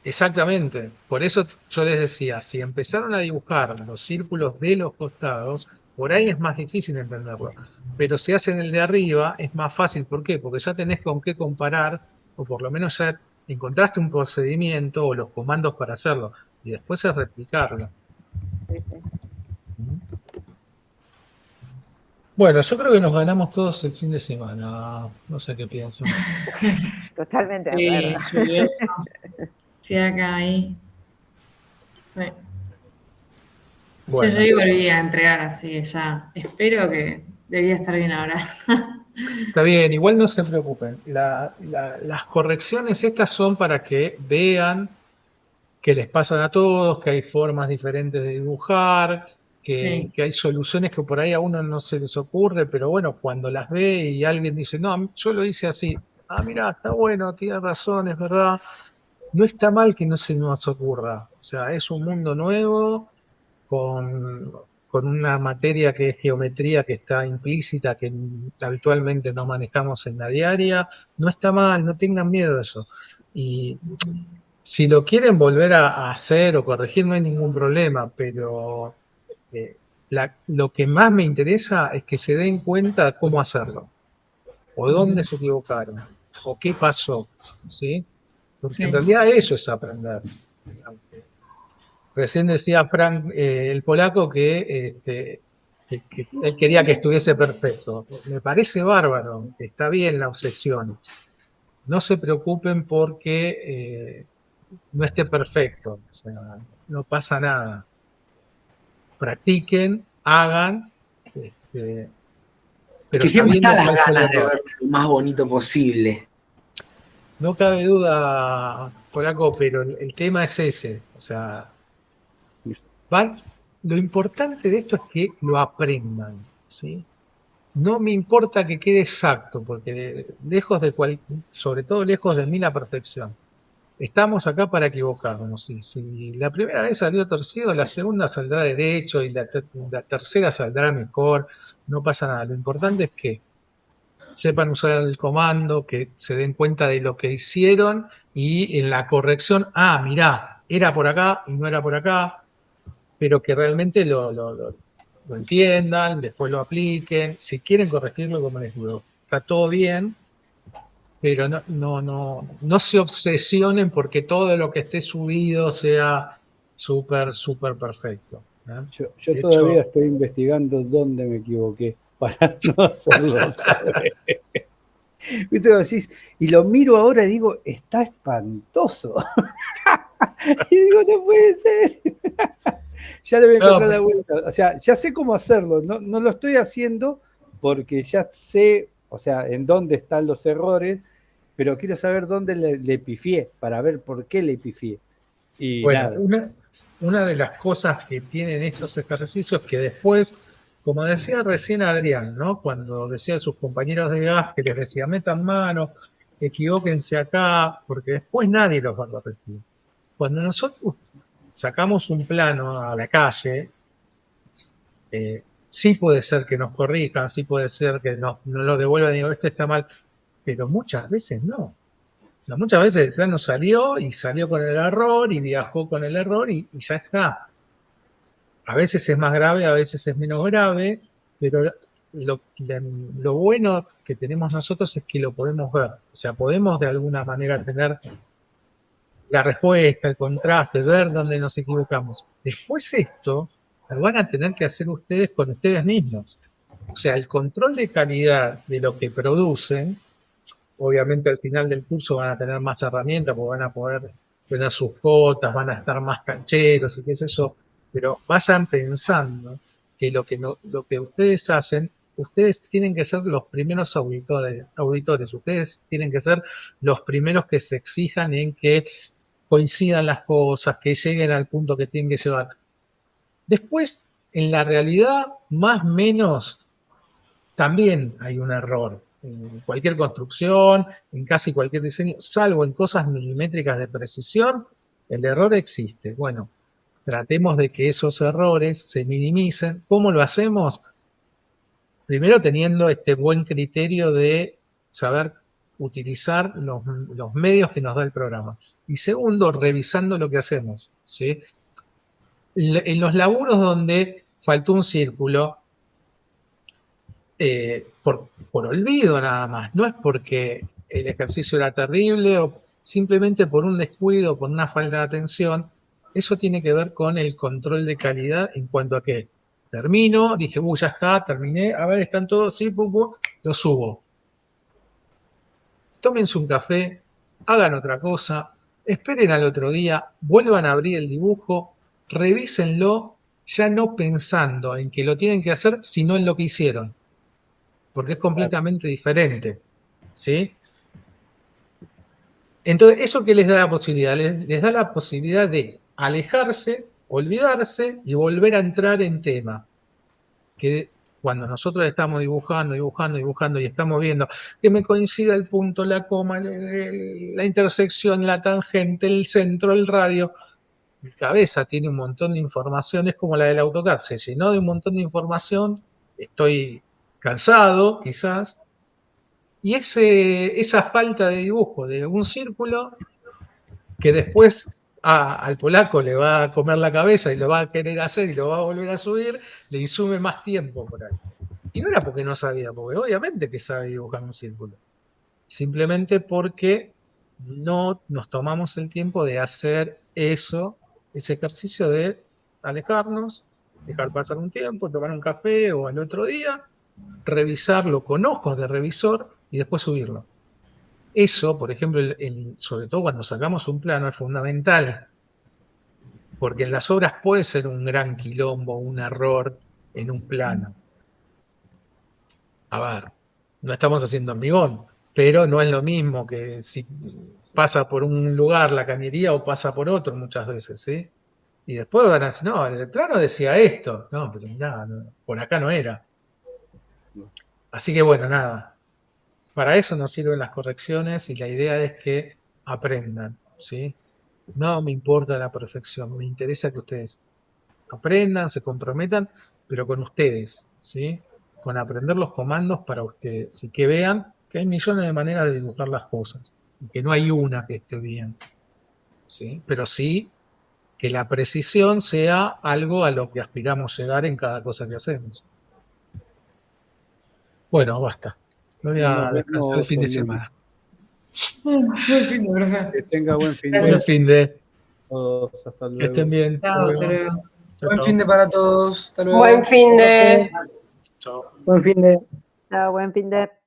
Exactamente. Por eso yo les decía, si empezaron a dibujar los círculos de los costados, por ahí es más difícil entenderlo. Pero si hacen el de arriba, es más fácil. ¿Por qué? Porque ya tenés con qué comparar o por lo menos ya encontraste un procedimiento o los comandos para hacerlo, y después es replicarlo.
Sí, sí.
Bueno, yo creo que nos ganamos todos el fin de semana. No sé qué piensan.
Totalmente de
Sí,
acuerdo.
lluvioso. Fui acá ahí. Sí. Yo
Bueno,
llegué y volví a entregar, así que ya espero que debería estar bien ahora.
está bien, igual no se preocupen. Las correcciones estas son para que vean que les pasan a todos, que hay formas diferentes de dibujar,
Sí,
que hay soluciones que por ahí a uno no se les ocurre, pero bueno, cuando las ve y alguien dice, no, yo lo hice así. Ah, mira, está bueno, tiene razón, es verdad. No está mal que no se nos ocurra. O sea, es un mundo nuevo con, con una materia que es geometría que está implícita, que habitualmente no manejamos en la diaria. No está mal, no tengan miedo de eso. Y si lo quieren volver a hacer o corregir, no hay ningún problema, pero lo que más me interesa es que se den cuenta cómo hacerlo, o dónde se equivocaron, o qué pasó, ¿sí? Porque en
sí.
realidad eso es aprender. Recién decía Frank, el polaco, que él quería que estuviese perfecto. Me parece bárbaro, está bien la obsesión. No se preocupen porque no esté perfecto, o sea, no pasa nada. Practiquen, hagan, pero
Que siempre están
sabiendo
las
cuál fue el
ganas de
error.
ver lo más bonito posible.
No cabe duda, polaco, pero el tema es ese. O sea, lo importante de esto es que lo aprendan, ¿sí? No me importa que quede exacto, porque lejos de sobre todo lejos de mí la perfección. Estamos acá para equivocarnos. Y si la primera vez salió torcido, la segunda saldrá derecho y la tercera saldrá mejor. No pasa nada. Lo importante es que sepan usar el comando, que se den cuenta de lo que hicieron y en la corrección, mirá, era por acá y no era por acá, pero que realmente lo entiendan, después lo apliquen. Si quieren corregirlo, como les digo, está todo bien, pero no se obsesionen porque todo lo que esté subido sea súper, súper perfecto, ¿eh?
Yo
De
todavía
hecho,
estoy investigando dónde me equivoqué para no hacerlo otra vez. ¿Viste? Vos decís, y lo miro ahora y digo, está espantoso. Y digo, no puede ser. Ya le voy a encontrar la vuelta. O sea, ya sé cómo hacerlo. No lo estoy haciendo porque ya sé, o sea, en dónde están los errores, pero quiero saber dónde le pifié para ver por qué le pifié. Y
bueno,
nada.
una de las cosas que tienen estos ejercicios que después, como decía recién Adrián, ¿no? Cuando decía a sus compañeros de gas que les decía, metan mano, equivóquense acá, porque después nadie los va a corregir. Cuando nosotros sacamos un plano a la calle, sí puede ser que nos corrijan, sí puede ser que no lo devuelvan y digo, esto está mal, pero muchas veces no. O sea, muchas veces el plano salió y salió con el error y viajó con el error y ya está. A veces es más grave, a veces es menos grave, pero lo bueno que tenemos nosotros es que lo podemos ver. O sea, podemos de alguna manera tener la respuesta, el contraste, ver dónde nos equivocamos. Después esto lo van a tener que hacer ustedes con ustedes mismos. O sea, el control de calidad de lo que producen, obviamente al final del curso van a tener más herramientas, porque van a poder tener sus fotos, van a estar más cancheros y qué es eso, pero vayan pensando que lo que ustedes hacen, ustedes tienen que ser los primeros auditores, ustedes tienen que ser los primeros que se exijan en que coincidan las cosas, que lleguen al punto que tienen que llegar. Después, en la realidad, más o menos, también hay un error. En cualquier construcción, en casi cualquier diseño, salvo en cosas milimétricas de precisión, el error existe. Bueno, tratemos de que esos errores se minimicen. ¿Cómo lo hacemos? Primero teniendo este buen criterio de saber utilizar los medios que nos da el programa. Y segundo, revisando lo que hacemos, ¿sí? En los laburos donde faltó un círculo, por olvido nada más, no es porque el ejercicio era terrible o simplemente por un descuido, por una falta de atención. Eso tiene que ver con el control de calidad en cuanto a que termino, dije, ya está, terminé, a ver, están todos, sí, lo subo. Tómense un café, hagan otra cosa, esperen al otro día, vuelvan a abrir el dibujo, revísenlo, ya no pensando en que lo tienen que hacer, sino en lo que hicieron. Porque es completamente diferente. ¿Sí? Entonces, ¿eso qué les da la posibilidad? Les da la posibilidad de alejarse, olvidarse y volver a entrar en tema. Que cuando nosotros estamos dibujando y estamos viendo que me coincida el punto, la coma, la intersección, la tangente, el centro, el radio, mi cabeza tiene un montón de información, es como la del AutoCAD, se llenó de un montón de información, estoy cansado quizás, y esa falta de dibujo de un círculo que después al polaco le va a comer la cabeza y lo va a querer hacer y lo va a volver a subir, le insume más tiempo por ahí. Y no era porque no sabía, porque obviamente que sabe dibujar un círculo. Simplemente porque no nos tomamos el tiempo de hacer eso, ese ejercicio de alejarnos, dejar pasar un tiempo, tomar un café o al otro día, revisarlo con ojos de revisor y después subirlo. Eso, por ejemplo, sobre todo cuando sacamos un plano, es fundamental, porque en las obras puede ser un gran quilombo, un error en un plano. A ver, no estamos haciendo hormigón, pero no es lo mismo que si pasa por un lugar la cañería o pasa por otro muchas veces, ¿sí? Y después van a decir, no, el plano decía esto. No, pero mirá, por acá no era. Así que bueno, nada. Para eso nos sirven las correcciones y la idea es que aprendan, ¿sí? No me importa la perfección, me interesa que ustedes aprendan, se comprometan, pero con ustedes, ¿sí? Con aprender los comandos para ustedes y que vean que hay millones de maneras de dibujar las cosas y que no hay una que esté bien, ¿sí? Pero sí que la precisión sea algo a lo que aspiramos llegar en cada cosa que hacemos. Bueno, basta. Voy a descansar el fin de semana.
Buen fin de, profe.
Que tenga buen fin de.
Buen fin de.
Todos, hasta luego.
Que estén bien.
Chao, hasta luego.
Buen fin de para todos. Hasta luego.
Buen fin de.
Chao.
Buen fin de.
Chao, buen fin de.